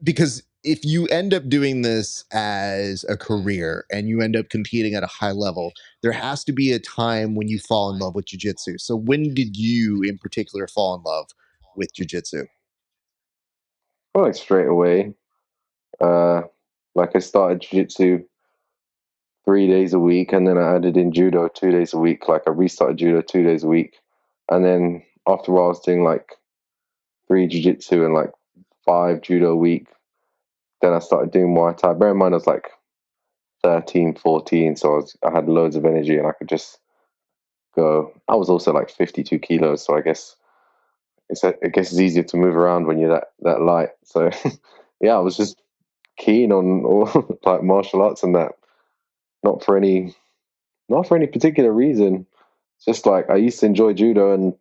because if you end up doing this as a career and you end up competing at a high level, there has to be a time when you fall in love with jujitsu. So when did you in particular fall in love with jujitsu? Well, like straight away. Uh, like I started jiu-jitsu 3 days a week, and then I added in judo 2 days a week. Like I restarted judo 2 days a week, and then after a while, I was doing like three jiu-jitsu and like five judo a week. Then I started doing Muay Thai. Bear in mind, I was like 13, 14, so I had loads of energy and I could just go. I was also like 52 kilos, so I guess it's easier to move around when you're that light. So yeah, I was just keen on all, like martial arts and that. Not for any not for any particular reason. It's just like I used to enjoy judo, and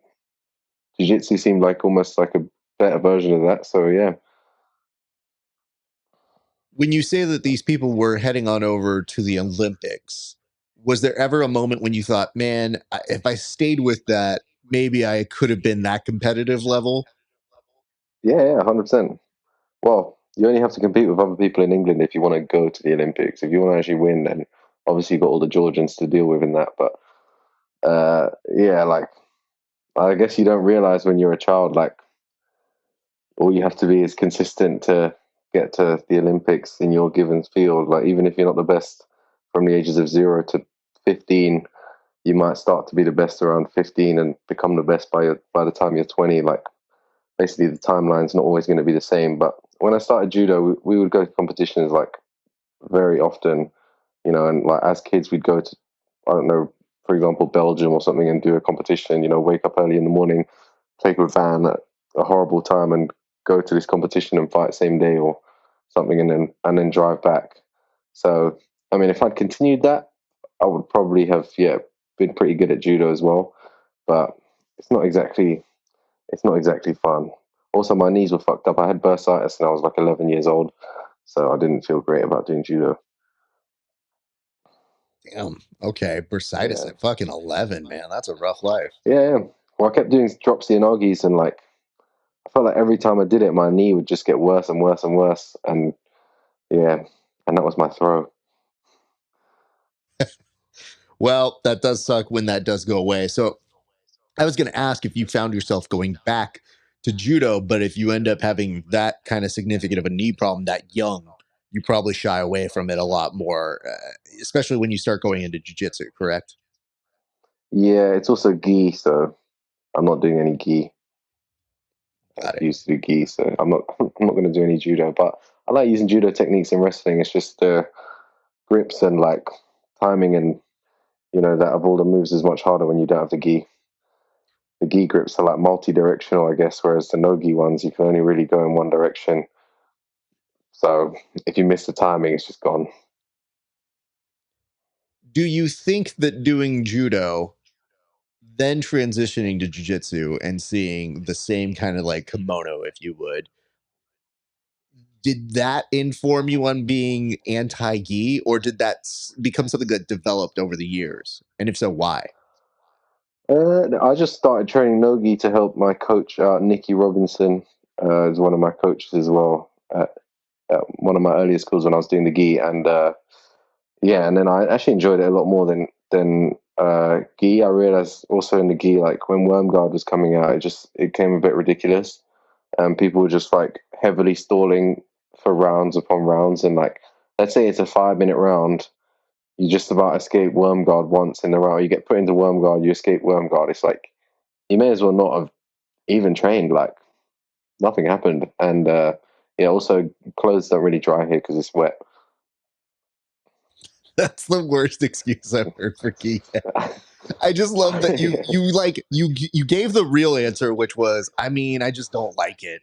jiu-jitsu seemed like almost like a better version of that. So yeah. When you say that these people were heading on over to the Olympics, was there ever a moment when you thought, man, if I stayed with that, maybe I could have been that competitive level? Yeah, 100%. Well, you only have to compete with other people in England if you want to go to the Olympics. If you want to actually win, then obviously you've got all the Georgians to deal with in that. But yeah, like I guess you don't realize when you're a child, like all you have to be is consistent to get to the Olympics in your given field. Like even if you're not the best from the ages of 0 to 15, you might start to be the best around 15 and become the best by the time you're 20. Like basically the timeline's not always going to be the same. But when I started judo, we would go to competitions like very often, you know, and like as kids we'd go to, I don't know, for example, Belgium or something and do a competition, you know, wake up early in the morning, take a van at a horrible time and go to this competition and fight same day or something, and then drive back. So I mean, if I'd continued that, I would probably have, yeah, been pretty good at judo as well, but it's not exactly fun. Also, my knees were fucked up. I had bursitis and I was like 11 years old, so I didn't feel great about doing judo. Damn. Okay. Bursitis Yeah, at fucking 11, man. That's a rough life. yeah. Well, I kept doing drops and ogis, and like I felt like every time I did it, my knee would just get worse and worse and worse, and yeah, and that was my throw. Well, that does suck when that does go away. So I was going to ask if you found yourself going back to judo, but if you end up having that kind of significant of a knee problem that young, you probably shy away from it a lot more, especially when you start going into jiu-jitsu, correct? Yeah, it's also gi, so I'm not doing any gi. I Got it. used to do gi, so I'm not. I'm not going to do any judo. But I like using judo techniques in wrestling. It's just grips and like timing, and that of all the moves is much harder when you don't have the gi. The gi grips are like multi-directional, I guess, whereas the no-gi ones you can only really go in one direction. So if you miss the timing, it's just gone. Do you think that doing judo, then transitioning to jiu-jitsu and seeing the same kind of like kimono, if you would, did that inform you on being anti-gi, or did that become something that developed over the years? And if so, why? I just started training no-gi to help my coach, Nikki Robinson, is one of my coaches as well at one of my earlier schools when I was doing the gi, and yeah, and then I actually enjoyed it a lot more than gi. I realized also in the gi, like when Worm Guard was coming out, it came a bit ridiculous, and people were just like heavily stalling for rounds upon rounds, and like let's say it's a 5 minute round, you just about escape Worm Guard once in the round. You get put into Worm Guard, you escape Worm Guard. It's like you may as well not have even trained. Like nothing happened, and yeah, also clothes don't really dry here because it's wet. That's the worst excuse I've heard for gi. I just love that you gave the real answer, which was, I mean, I just don't like it.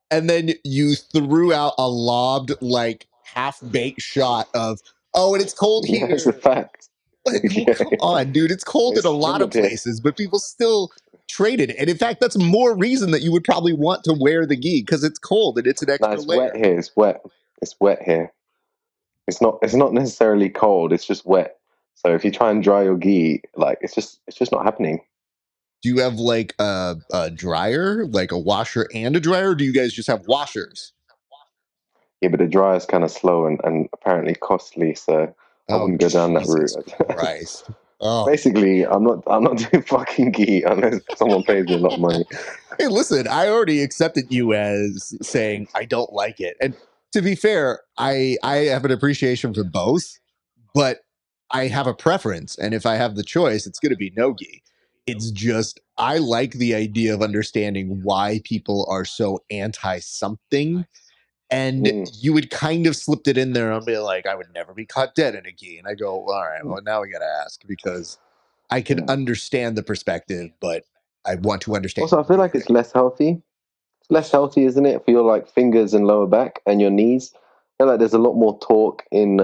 And then you threw out a lobbed, like half baked shot of, oh, and it's cold Yeah, it's a here. fact. Like, well, Yeah, come on, dude. It's cold in a it's lot of humid here. places, but people still trade it. And in fact, that's more reason that you would probably want to wear the gi because it's cold and it's an No, extra it's wet layer. here. It's wet. It's wet here. It's not necessarily cold. It's just wet. So if you try and dry your gi, like it's just not happening. Do you have like a dryer, like a washer and a dryer? Or do you guys just have washers? Yeah, but the dry is kind of slow and apparently costly. So I Oh, wouldn't go down that Jesus route. Christ. Oh, Basically, I'm not doing fucking gi unless someone pays me a lot of money. hey, listen, I already accepted you as saying I don't like it. And to be fair, I have an appreciation for both, but I have a preference. And if I have the choice, it's going to be no-gi. It's just, I like the idea of understanding why people are so anti something. And Mm. you would kind of slipped it in there and be like, I would never be caught dead in a gi. And I go, all right, well, now we got to ask because I can Yeah. understand the perspective, but I want to understand Also, I feel like why. it's less healthy. It's less healthy, isn't it, for your like fingers and lower back and your knees? I feel like there's a lot more torque in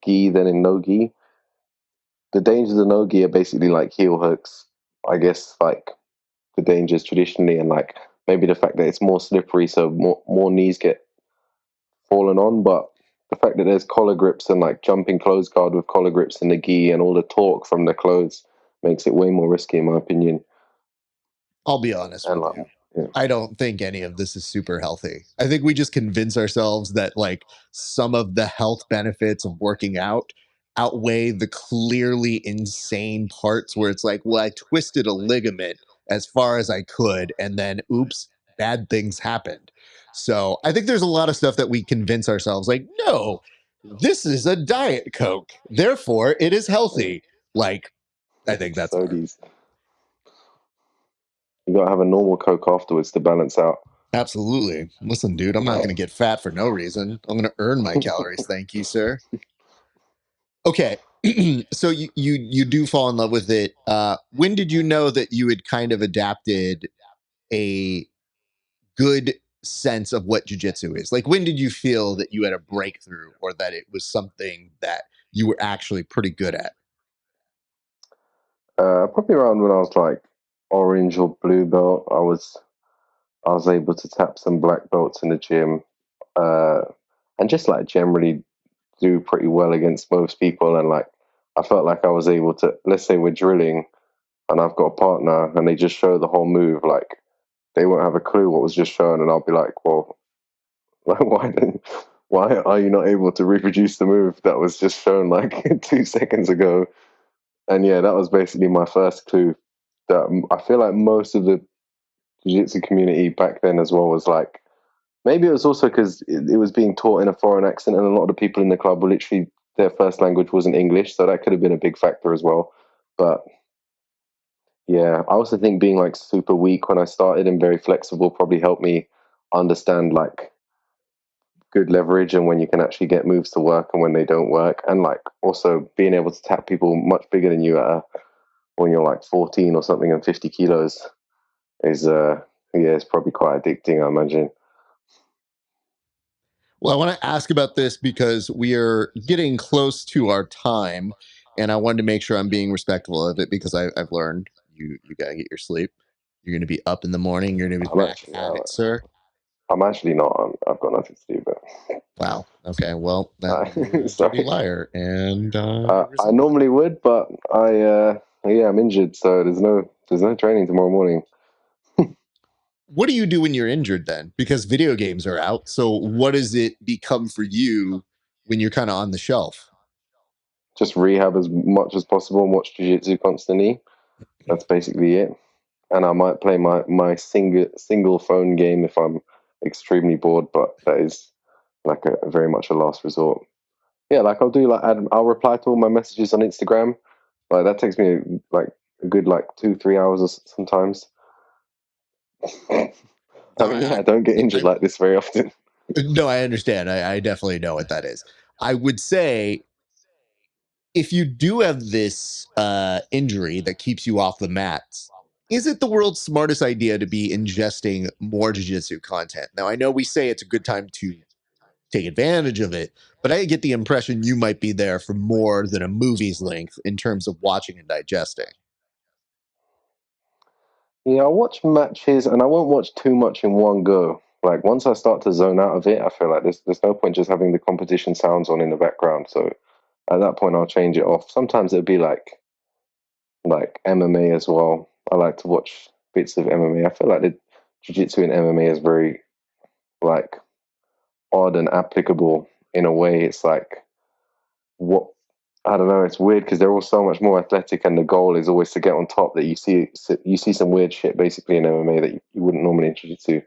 gi than in no gi. The dangers of no gi are basically like heel hooks, I guess, like the dangers traditionally, and like maybe the fact that it's more slippery, so more knees get fallen on. But the fact that there's collar grips and like jumping close guard with collar grips in the gi and all the torque from the clothes makes it way more risky, in my opinion. I'll be honest And with like, you. yeah. I don't think any of this is super healthy. I think we just convince ourselves that like some of the health benefits of working out outweigh the clearly insane parts where it's like, well, I twisted a ligament as far as I could, and then oops, bad things happened. So I think there's a lot of stuff that we convince ourselves like, no, this is a diet Coke. Therefore, it is healthy. Like, I think that's our Sodies. You gotta have a normal Coke afterwards to balance out. absolutely. Listen, dude, I'm not going to get fat for no reason. I'm going to earn my calories. Thank you, sir. Okay. So you do fall in love with it. When did you know that you had kind of adapted a good sense of what jujitsu is? Like, when did you feel that you had a breakthrough or that it was something that you were actually pretty good at? Probably around when I was like orange or blue belt. I was able to tap some black belts in the gym, uh, and just like generally do pretty well against most people. And like I felt like I was able to. Let's say we're drilling, and I've got a partner, and they just show the whole move. Like they won't have a clue what was just shown, and I'll be like, well, like why are you not able to reproduce the move that was just shown like 2 seconds ago? And yeah, that was basically my first clue. That I feel like most of the jiu-jitsu community back then as well was like, maybe it was also because it was being taught in a foreign accent, and a lot of the people in the club were literally their first language wasn't English, so that could have been a big factor as well. But yeah, I also think being like super weak when I started and very flexible probably helped me understand like good leverage and when you can actually get moves to work and when they don't work, and like also being able to tap people much bigger than you when you're like 14 or something and 50 kilos is yeah, it's probably quite addicting, I imagine. Well, I want to ask about this because we are getting close to our time, and I wanted to make sure I'm being respectful of it because I've learned you gotta get your sleep. You're gonna be up in the morning. You're gonna be I'm back actually at it, sir. I'm actually not. I've got nothing to do, but Wow. Okay. Well, then you're a dirty sorry. liar, and I resign. normally would, but yeah, I'm injured, so there's no training tomorrow morning. What do you do when you're injured then? Because video games are out. So what does it become for you when you're kind of on the shelf? Just rehab as much as possible and watch jiu-jitsu constantly. That's basically it. And I might play my single phone game if I'm extremely bored, but that is like a very much a last resort. Yeah, like I'll reply to all my messages on Instagram. Like that takes me like a good like 2 3 hours or sometimes. I No, mean, yeah, I don't get injured like this very often. no, I understand. I definitely know what that is. I would say if you do have this injury that keeps you off the mats, is it the world's smartest idea to be ingesting more jiu-jitsu content? Now, I know we say it's a good time to take advantage of it, but I get the impression you might be there for more than a movie's length in terms of watching and digesting. Yeah, I'll watch matches and I won't watch too much in one go. Like once I start to zone out of it, I feel like there's no point just having the competition sounds on in the background. So at that point, I'll change it off. Sometimes it'll be like MMA as well. I like to watch bits of MMA. I feel like the jiu-jitsu and MMA is very like odd and applicable in a way. It's like what I don't know. It's weird because they're all so much more athletic, and the goal is always to get on top. That you see some weird shit basically in MMA that you wouldn't normally in jiu-jitsu.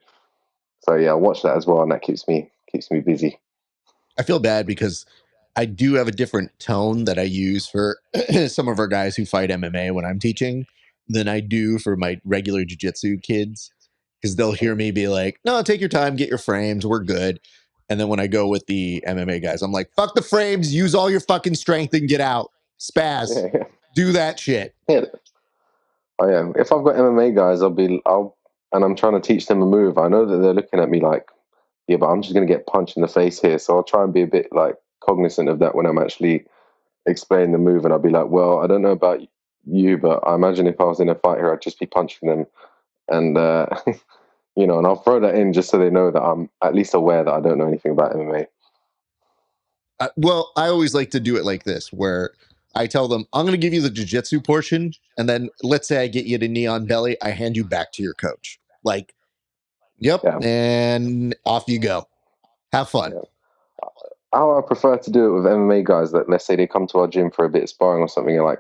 So yeah, I watch that as well, and that keeps me busy. I feel bad because I do have a different tone that I use for some of our guys who fight MMA when I'm teaching than I do for my regular jujitsu kids. Because they'll hear me be like, no, take your time, get your frames, we're good. And then when I go with the MMA guys, I'm like, fuck the frames, use all your fucking strength and get out. Spaz, Yeah, yeah, do that shit. yeah. Oh yeah. If I've got MMA guys, and I'm trying to teach them a move. I know that they're looking at me like, yeah, but I'm just gonna get punched in the face here. So I'll try and be a bit like cognizant of that when I'm actually explaining the move, and I'll be like, well, I don't know about you, but I imagine if I was in a fight here, I'd just be punching them, and and I'll throw that in just so they know that I'm at least aware that I don't know anything about MMA. Well, I always like to do it like this, where I tell them, I'm going to give you the jujitsu portion. And then let's say I get you to knee on belly, I hand you back to your coach. Like, yep. Yeah, And off you go. Have fun. yeah. How I prefer to do it with MMA guys that let's say they come to our gym for a bit of sparring or something, and like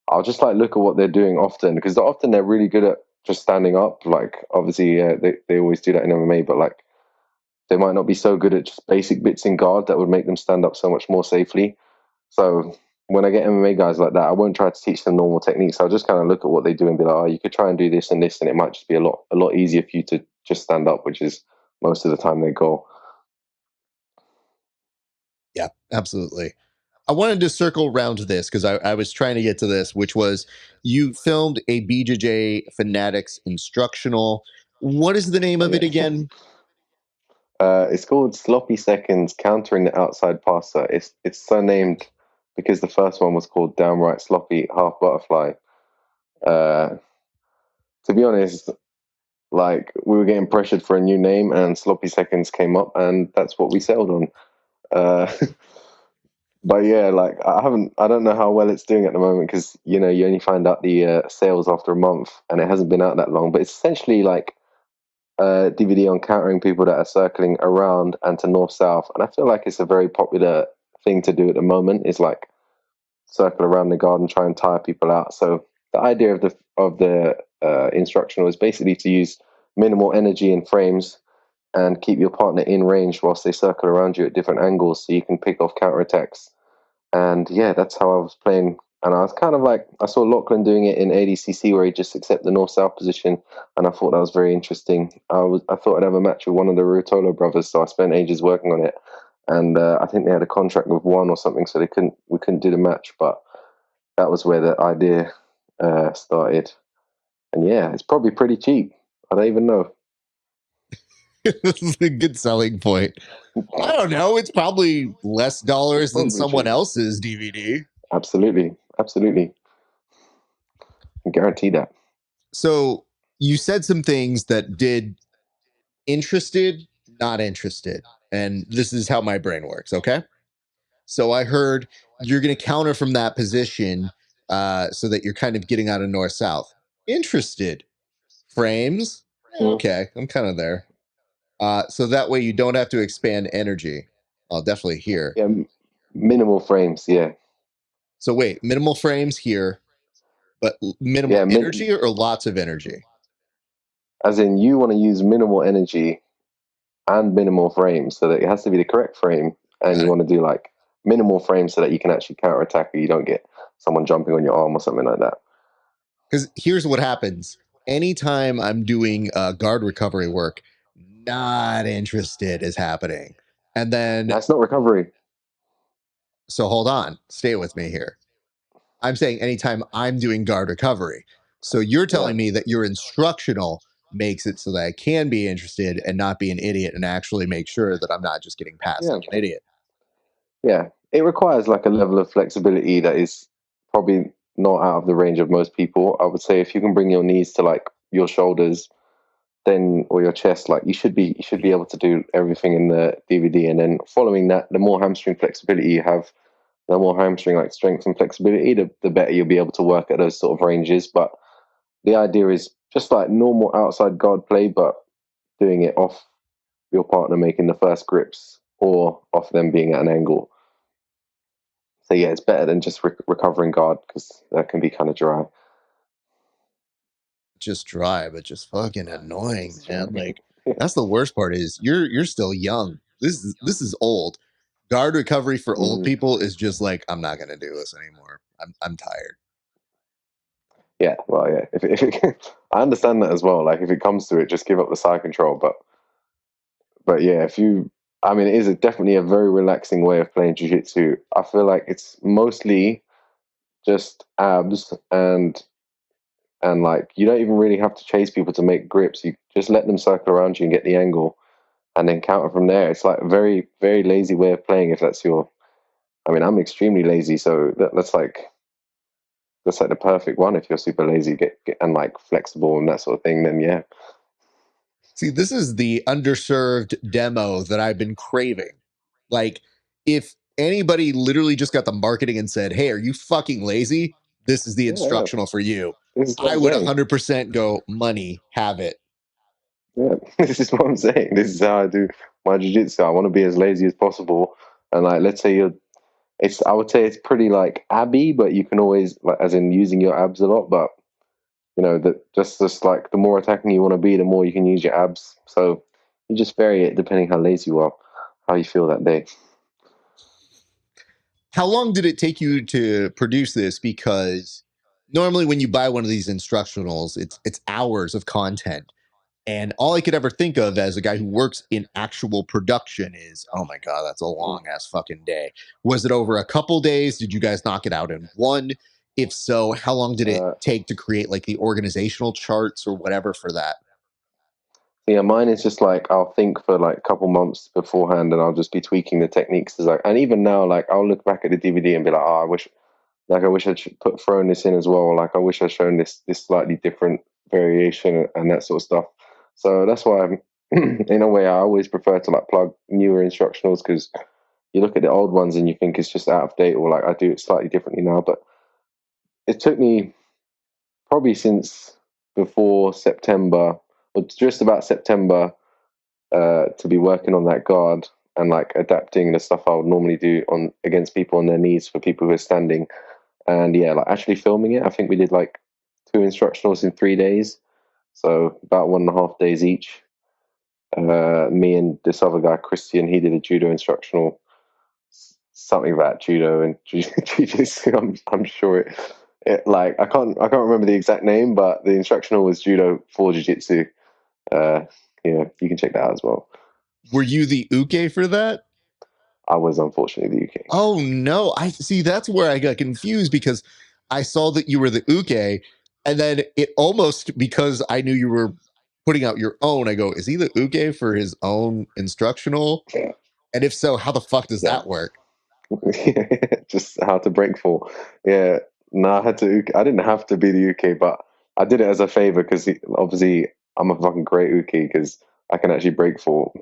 I'll just like look at what they're doing often because often they're really good at just standing up. Like obviously, they always do that in MMA, but like they might not be so good at just basic bits in guard that would make them stand up so much more safely. So when I get MMA guys like that, I won't try to teach them normal techniques. I'll just kind of look at what they do and be like, oh, you could try and do this and this, and it might just be a lot easier for you to just stand up, which is most of the time their goal. Yeah, absolutely. I wanted to circle around to this because I was trying to get to this, which was you filmed a BJJ Fanatics instructional. What is the name Oh of it yeah. again? It's called Sloppy Seconds Countering the Outside Passer. It's so named because the first one was called Downright Sloppy Half Butterfly. To be honest, like we were getting pressured for a new name, and Sloppy Seconds came up, and that's what we settled on. Uh, but yeah, like I don't know how well it's doing at the moment because you know you only find out the sales after a month, and it hasn't been out that long. But it's essentially like a DVD on countering people that are circling around and to north south, and I feel like it's a very popular thing to do at the moment. Is like circle around the garden, try and tire people out. So the idea of the instructional is basically to use minimal energy in frames and keep your partner in range whilst they circle around you at different angles, so you can pick off counterattacks. And yeah, that's how I was playing. And I was kind of like, I saw Lachlan doing it in ADCC where he just accept the north-south position, and I thought that was very interesting. I thought I'd have a match with one of the Ruotolo brothers, so I spent ages working on it. And I think they had a contract with one or something, so we couldn't do the match. But that was where the idea started. And yeah, it's probably pretty cheap. I don't even know. This is a good selling point. I don't know. It's probably less dollars than Probably someone cheap. else's DVD. Absolutely, absolutely. I guarantee that. So you said some things that did interested, not interested. And this is how my brain works. Okay. So I heard you're going to counter from that position so that you're kind of getting out of north south. Interested. Frames. Okay. I'm kind of there. So that way you don't have to expand energy. I'll definitely hear. Yeah, minimal frames. Yeah, So wait, minimal frames here, but minimal yeah. energy or lots of energy? As in, you want to use minimal energy and minimal frames, so that it has to be the correct frame, and you want to do like minimal frames so that you can actually counterattack, or you don't get someone jumping on your arm or something like that. Because here's what happens. Anytime I'm doing guard recovery work, not interested is happening. And then, That's not recovery. so hold on, stay with me here. I'm saying anytime I'm doing guard recovery. So you're Yeah, telling me that your instructional makes it so that I can be interested and not be an idiot and actually make sure that I'm not just getting passed yeah, like an idiot. yeah. It requires like a level of flexibility that is probably not out of the range of most people. I would say if you can bring your knees to like your shoulders, then or your chest, like you should be able to do everything in the DVD. And then following that, the more hamstring flexibility you have, the more hamstring like strength and flexibility, the better you'll be able to work at those sort of ranges. But the idea is just like normal outside guard play, but doing it off your partner making the first grips or off them being at an angle. So yeah, it's better than just recovering guard because that can be kind of dry. Just dry, but just fucking annoying, man. Like that's the worst part is you're still young. This is old. Guard recovery for old Mm. people is just like I'm not gonna do this anymore. I'm tired. Yeah, well, yeah. If it, I understand that as well. Like if it comes to it, just give up the side control. But yeah, if you, I mean, it is definitely a very relaxing way of playing jiu-jitsu. I feel like it's mostly just abs and like you don't even really have to chase people to make grips. You just let them circle around you and get the angle, and then counter from there. It's like a very very lazy way of playing. If that's your, I mean, I'm extremely lazy, so that's like the perfect one. If you're super lazy, get and like flexible and that sort of thing, then yeah. See, this is the underserved demo that I've been craving. Like, if anybody literally just got the marketing and said, "Hey, are you fucking lazy? This is the Yeah, yeah. instructional for you." This is what I I'm would saying. 100% go, money, have it. Yeah, this is what I'm saying. This is how I do my jiu-jitsu. I want to be as lazy as possible. And like, let's say I would say it's pretty like abby, but you can always like, as in using your abs a lot. But you know that just like the more attacking you want to be, the more you can use your abs. So you just vary it depending how lazy you are, how you feel that day. How long did it take you to produce this? Because normally when you buy one of these instructionals, it's hours of content. And all I could ever think of as a guy who works in actual production is, oh my God, that's a long ass fucking day. Was it over a couple days? Did you guys knock it out in one? If so, how long did it Uh, take to create like the organizational charts or whatever for that? yeah, mine is just like I'll think for like a couple months beforehand, and I'll just be tweaking the techniques. As like, and even now, like I'll look back at the DVD and be like, oh, I wish like I wish I'd thrown this in as well. Like I wish I'd shown this slightly different variation and that sort of stuff. So that's why I'm, in a way, I always prefer to like plug newer instructionals, because you look at the old ones and you think it's just out of date, or like I do it slightly differently now. But it took me probably since before September, or just about September, to be working on that guard and like adapting the stuff I would normally do on against people on their knees for people who are standing. And yeah, like actually filming it. I think we did like 2 instructionals in 3 days, so about 1.5 days each. Me and this other guy, Christian, he did a judo instructional, something about judo and jiu-jitsu. I'm sure it like I can't remember the exact name, but the instructional was judo for jiu-jitsu. Yeah, you can check that out as well. Were you the uke for that? I was unfortunately the UK. Oh no, I see. That's where I got confused, because I saw that you were the uke, and then it almost, because I knew you were putting out your own, I go, is he the uke for his own instructional? And if so, how the fuck does Yeah. that work? Just how to break fall. Yeah, no, I had to. I didn't have to be the UK, but I did it as a favor, because obviously I'm a fucking great UK because I can actually break fall.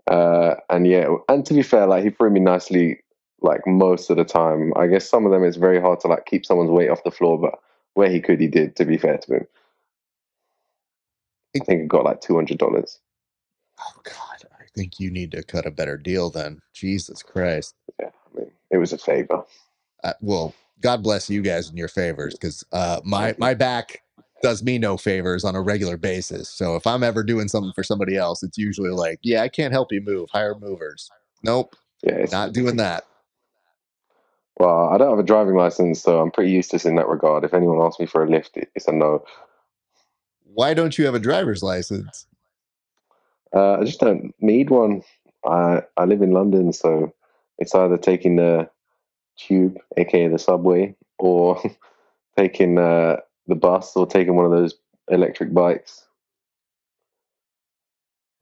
And yeah, and to be fair, like he threw me nicely, like most of the time. I guess some of them it's very hard to like keep someone's weight off the floor, but where he could, he did. To be fair to him, I think it got like $200. Oh God, I think you need to cut a better deal then. Jesus Christ. Yeah, I mean, it was a favor. Well, God bless you guys in your favors, because my back does me no favors on a regular basis. So if I'm ever doing something for somebody else, it's usually like, yeah, I can't help you move. Hire movers. Nope, Yeah, not doing that. well, I don't have a driving license, so I'm pretty useless in that regard. If anyone asks me for a lift, it's a no. Why don't you have a driver's license? I just don't need one. I live in London, so it's either taking the tube, aka the subway, or taking the bus, or taking one of those electric bikes.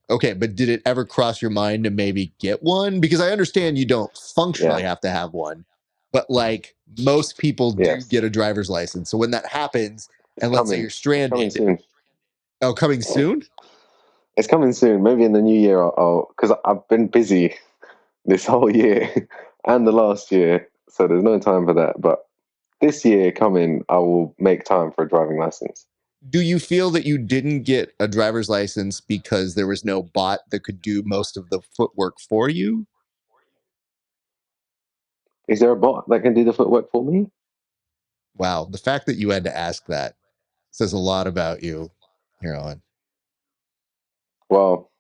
Okay, but did it ever cross your mind to maybe get one? Because I understand you don't functionally Yeah. have to have one, but like most people do Yes. get a driver's license. So when that happens, It's and let's say you're coming. It's coming stranded, soon. oh, coming soon? It's coming soon. Maybe in the new year, I'll because I've been busy this whole year and the last year, so there's no time for that. But this year coming, I will make time for a driving license. Do you feel that you didn't get a driver's license because there was no bot that could do most of the footwork for you? Is there a bot that can do the footwork for me? Wow, the fact that you had to ask that says a lot about you. Here on. Well,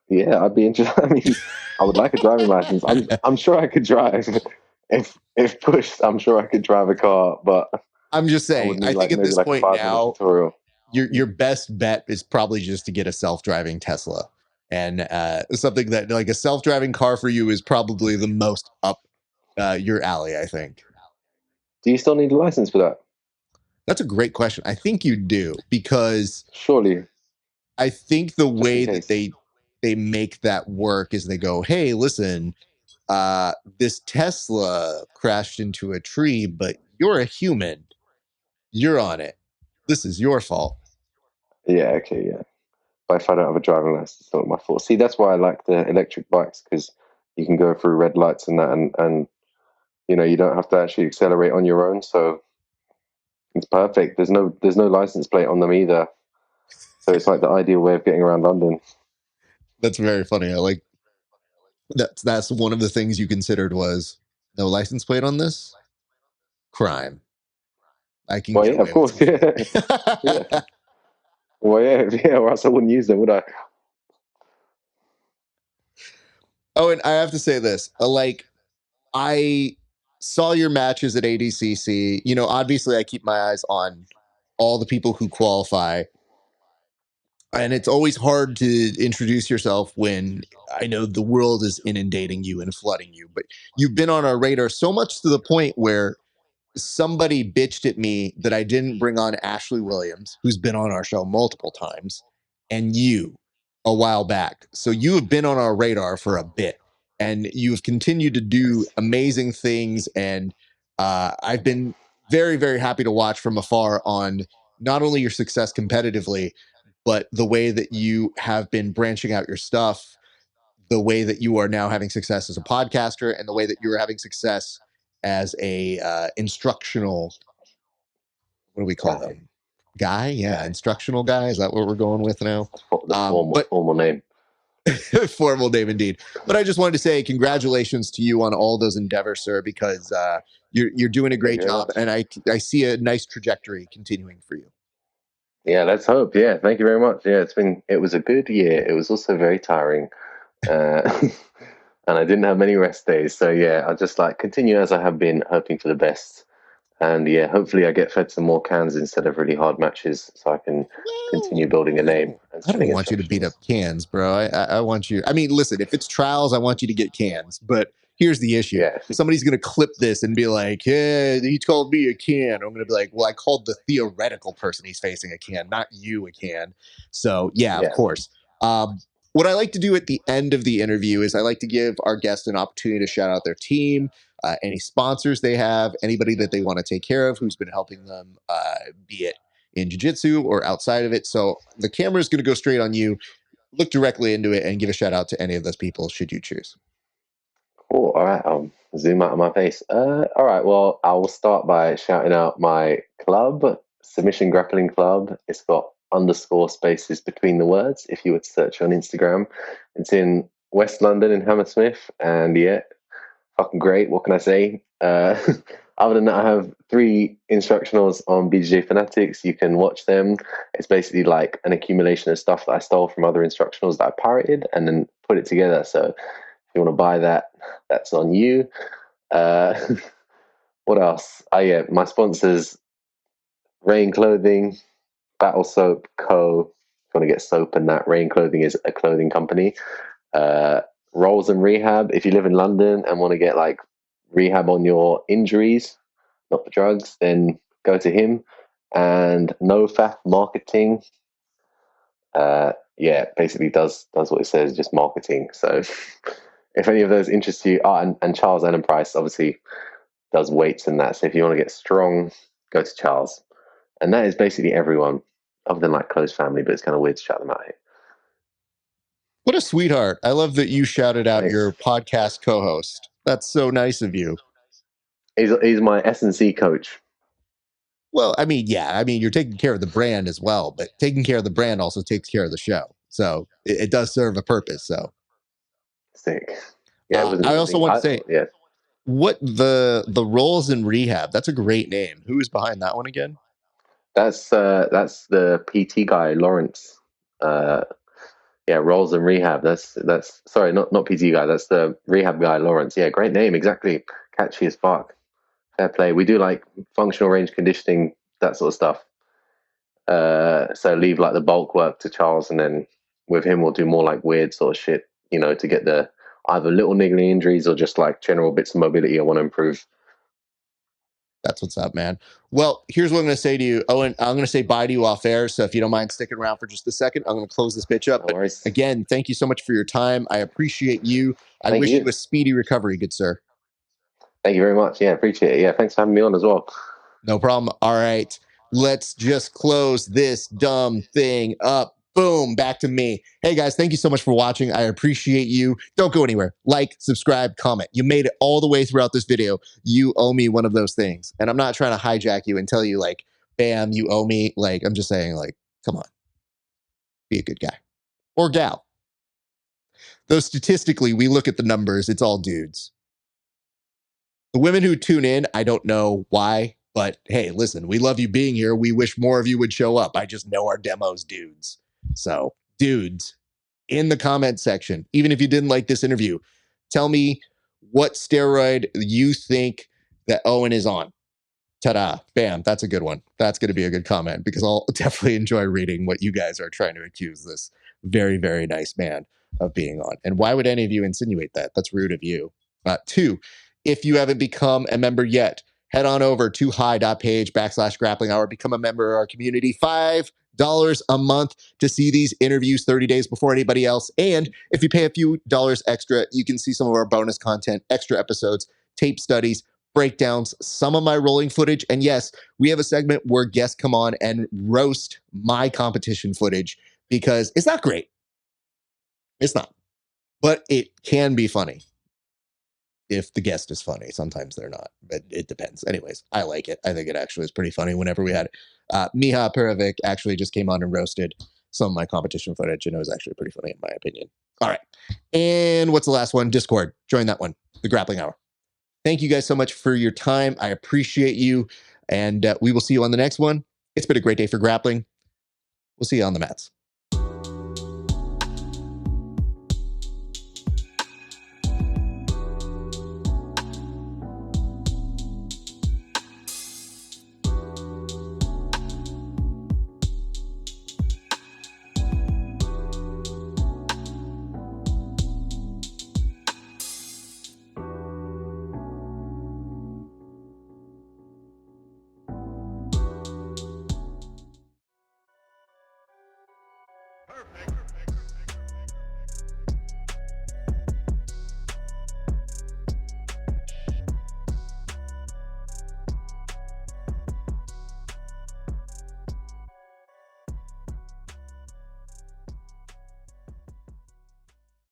yeah, I'd be interested. I mean, I would like a driving license. I'm sure I could drive if pushed. I'm sure I could drive a car, but I'm just I saying, would need I like think at maybe this like a point 5 minute now, tutorial. your best bet is probably just to get a self-driving Tesla. And something that like a self-driving car for you is probably the most up your alley, I think. Do you still need a license for that? That's a great question. I think you do, because Surely, I think the just in way that case. they make that work is they go, "Hey, listen, this Tesla crashed into a tree, but you're a human. You're on it. This is your fault." Yeah, okay, yeah. But if I don't have a driving license, it's not my fault. See, that's why I like the electric bikes, because you can go through red lights and that, and you don't have to actually accelerate on your own. So it's perfect. There's no license plate on them either. So it's like the ideal way of getting around London. That's very funny. I like that's one of the things you considered was no license plate on this crime. I can Well, get yeah, of away with course, something. yeah, yeah. Well, yeah, yeah. Or else I wouldn't use them, would I? Oh, and I have to say this: like I saw your matches at ADCC. You know, obviously, I keep my eyes on all the people who qualify, and it's always hard to introduce yourself when I know the world is inundating you and flooding you. But you've been on our radar so much to the point where somebody bitched at me that I didn't bring on Ashley Williams, who's been on our show multiple times, and you a while back. So you have been on our radar for a bit. and you've continued to do amazing things. And I've been very, very happy to watch from afar on not only your success competitively, but the way that you have been branching out your stuff, the way that you are now having success as a podcaster, and the way that you're having success as a instructional, what do we call them? Guy? Yeah, instructional guy. Is that what we're going with now? The formal name. Formal name indeed. But I just wanted to say congratulations to you on all those endeavors, sir, because you're doing a great job, and I see a nice trajectory continuing for you. Yeah, let's hope. Yeah, thank you very much. Yeah, it was a good year. It was also very tiring, and I didn't have many rest days. So yeah, I'll just like continue as I have been, hoping for the best. And yeah, hopefully I get fed some more cans instead of really hard matches, so I can continue building a name. And I don't want you to beat up cans, bro. I want you. I mean, listen, if it's trials, I want you to get cans. But here's the issue: somebody's gonna clip this and be like, "Yeah, he called me a can." I'm gonna be like, "Well, I called the theoretical person he's facing a can, not you a can." So yeah, of course. What I like to do at the end of the interview is I like to give our guests an opportunity to shout out their team, any sponsors they have, anybody that they want to take care of who's been helping them, be it in jiu-jitsu or outside of it. So the camera is going to go straight on you. Look directly into it and give a shout out to any of those people should you choose. Cool. All right, I'll zoom out of my face. All right, well, I will start by shouting out my club, Submission Grappling Club. It's got underscore spaces between the words if you would search on Instagram. It's in West London in Hammersmith, and yeah, fucking great. What can I say? Other than that, I have 3 instructionals on BJJ Fanatics. You can watch them. It's basically like an accumulation of stuff that I stole from other instructionals that I pirated and then put it together. So if you want to buy that, that's on you. What else? Oh yeah, my sponsors: Rain Clothing, Battle Soap Co. If you want to get soap and that, Rain Clothing is a clothing company. Rolls and Rehab. If you live in London and want to get like rehab on your injuries, not for drugs, then go to him. And NoFaf Marketing. Yeah, basically does what it says, just marketing. So if any of those interest you, and Charles Allen Price obviously does weights and that. So if you want to get strong, go to Charles. And that is basically everyone, other than like close family, but it's kind of weird to shout them out here. What a sweetheart. I love that you shouted out your podcast co-host. That's so nice of you. He's my S&C coach. Well, I mean, yeah, I mean, you're taking care of the brand as well, but taking care of the brand also takes care of the show. So it does serve a purpose. So sick. Yeah, I also want to say, what the Rolls in Rehab? That's a great name. Who is behind that one again? That's the PT guy, Lawrence. Yeah, Rolls and Rehab. That's sorry, not PT guy. That's the rehab guy, Lawrence. Yeah, great name. Exactly, catchy as fuck. Fair play. We do like functional range conditioning, that sort of stuff. So leave like the bulk work to Charles, and then with him we'll do more like weird sort of shit, to get the either little niggly injuries or just like general bits of mobility I want to improve. That's what's up, man. Well, here's what I'm going to say to you, Owen. I'm going to say bye to you off air. So if you don't mind sticking around for just a second, I'm going to close this bitch up. No worries. But again, thank you so much for your time. I appreciate you. I wish you a speedy recovery, good sir. Thank you very much. Yeah, appreciate it. Yeah, thanks for having me on as well. No problem. All right, let's just close this dumb thing up. Boom, back to me. Hey guys, thank you so much for watching. I appreciate you. Don't go anywhere. Like, subscribe, comment. You made it all the way throughout this video. You owe me one of those things. And I'm not trying to hijack you and tell you like, bam, you owe me. Like, I'm just saying like, come on, be a good guy or gal. Though statistically, we look at the numbers, it's all dudes. The women who tune in, I don't know why, but hey, listen, we love you being here. We wish more of you would show up. I just know our demo's dudes. So, dudes, in the comment section, even if you didn't like this interview, tell me what steroid you think that Owen is on. Ta-da, bam, that's a good one. That's going to be a good comment because I'll definitely enjoy reading what you guys are trying to accuse this very, very nice man of being on. And why would any of you insinuate that? That's rude of you. 2, if you haven't become a member yet, head on over to HY.PAGE /grappling hour. Become a member of our community. $5 a month to see these interviews 30 days before anybody else. And if you pay a few dollars extra, you can see some of our bonus content, extra episodes, tape studies, breakdowns, some of my rolling footage. And yes, we have a segment where guests come on and roast my competition footage because it's not great. It's not, but it can be funny. If the guest is funny, sometimes they're not, but it depends. Anyways, I like it. I think it actually is pretty funny. Whenever we had Miha actually just came on and roasted some of my competition footage, and it was actually pretty funny in my opinion. All right. And what's the last one? Discord. Join that one, the Grappling Hour. Thank you guys so much for your time. I appreciate you. And we will see you on the next one. It's been a great day for grappling. We'll see you on the mats.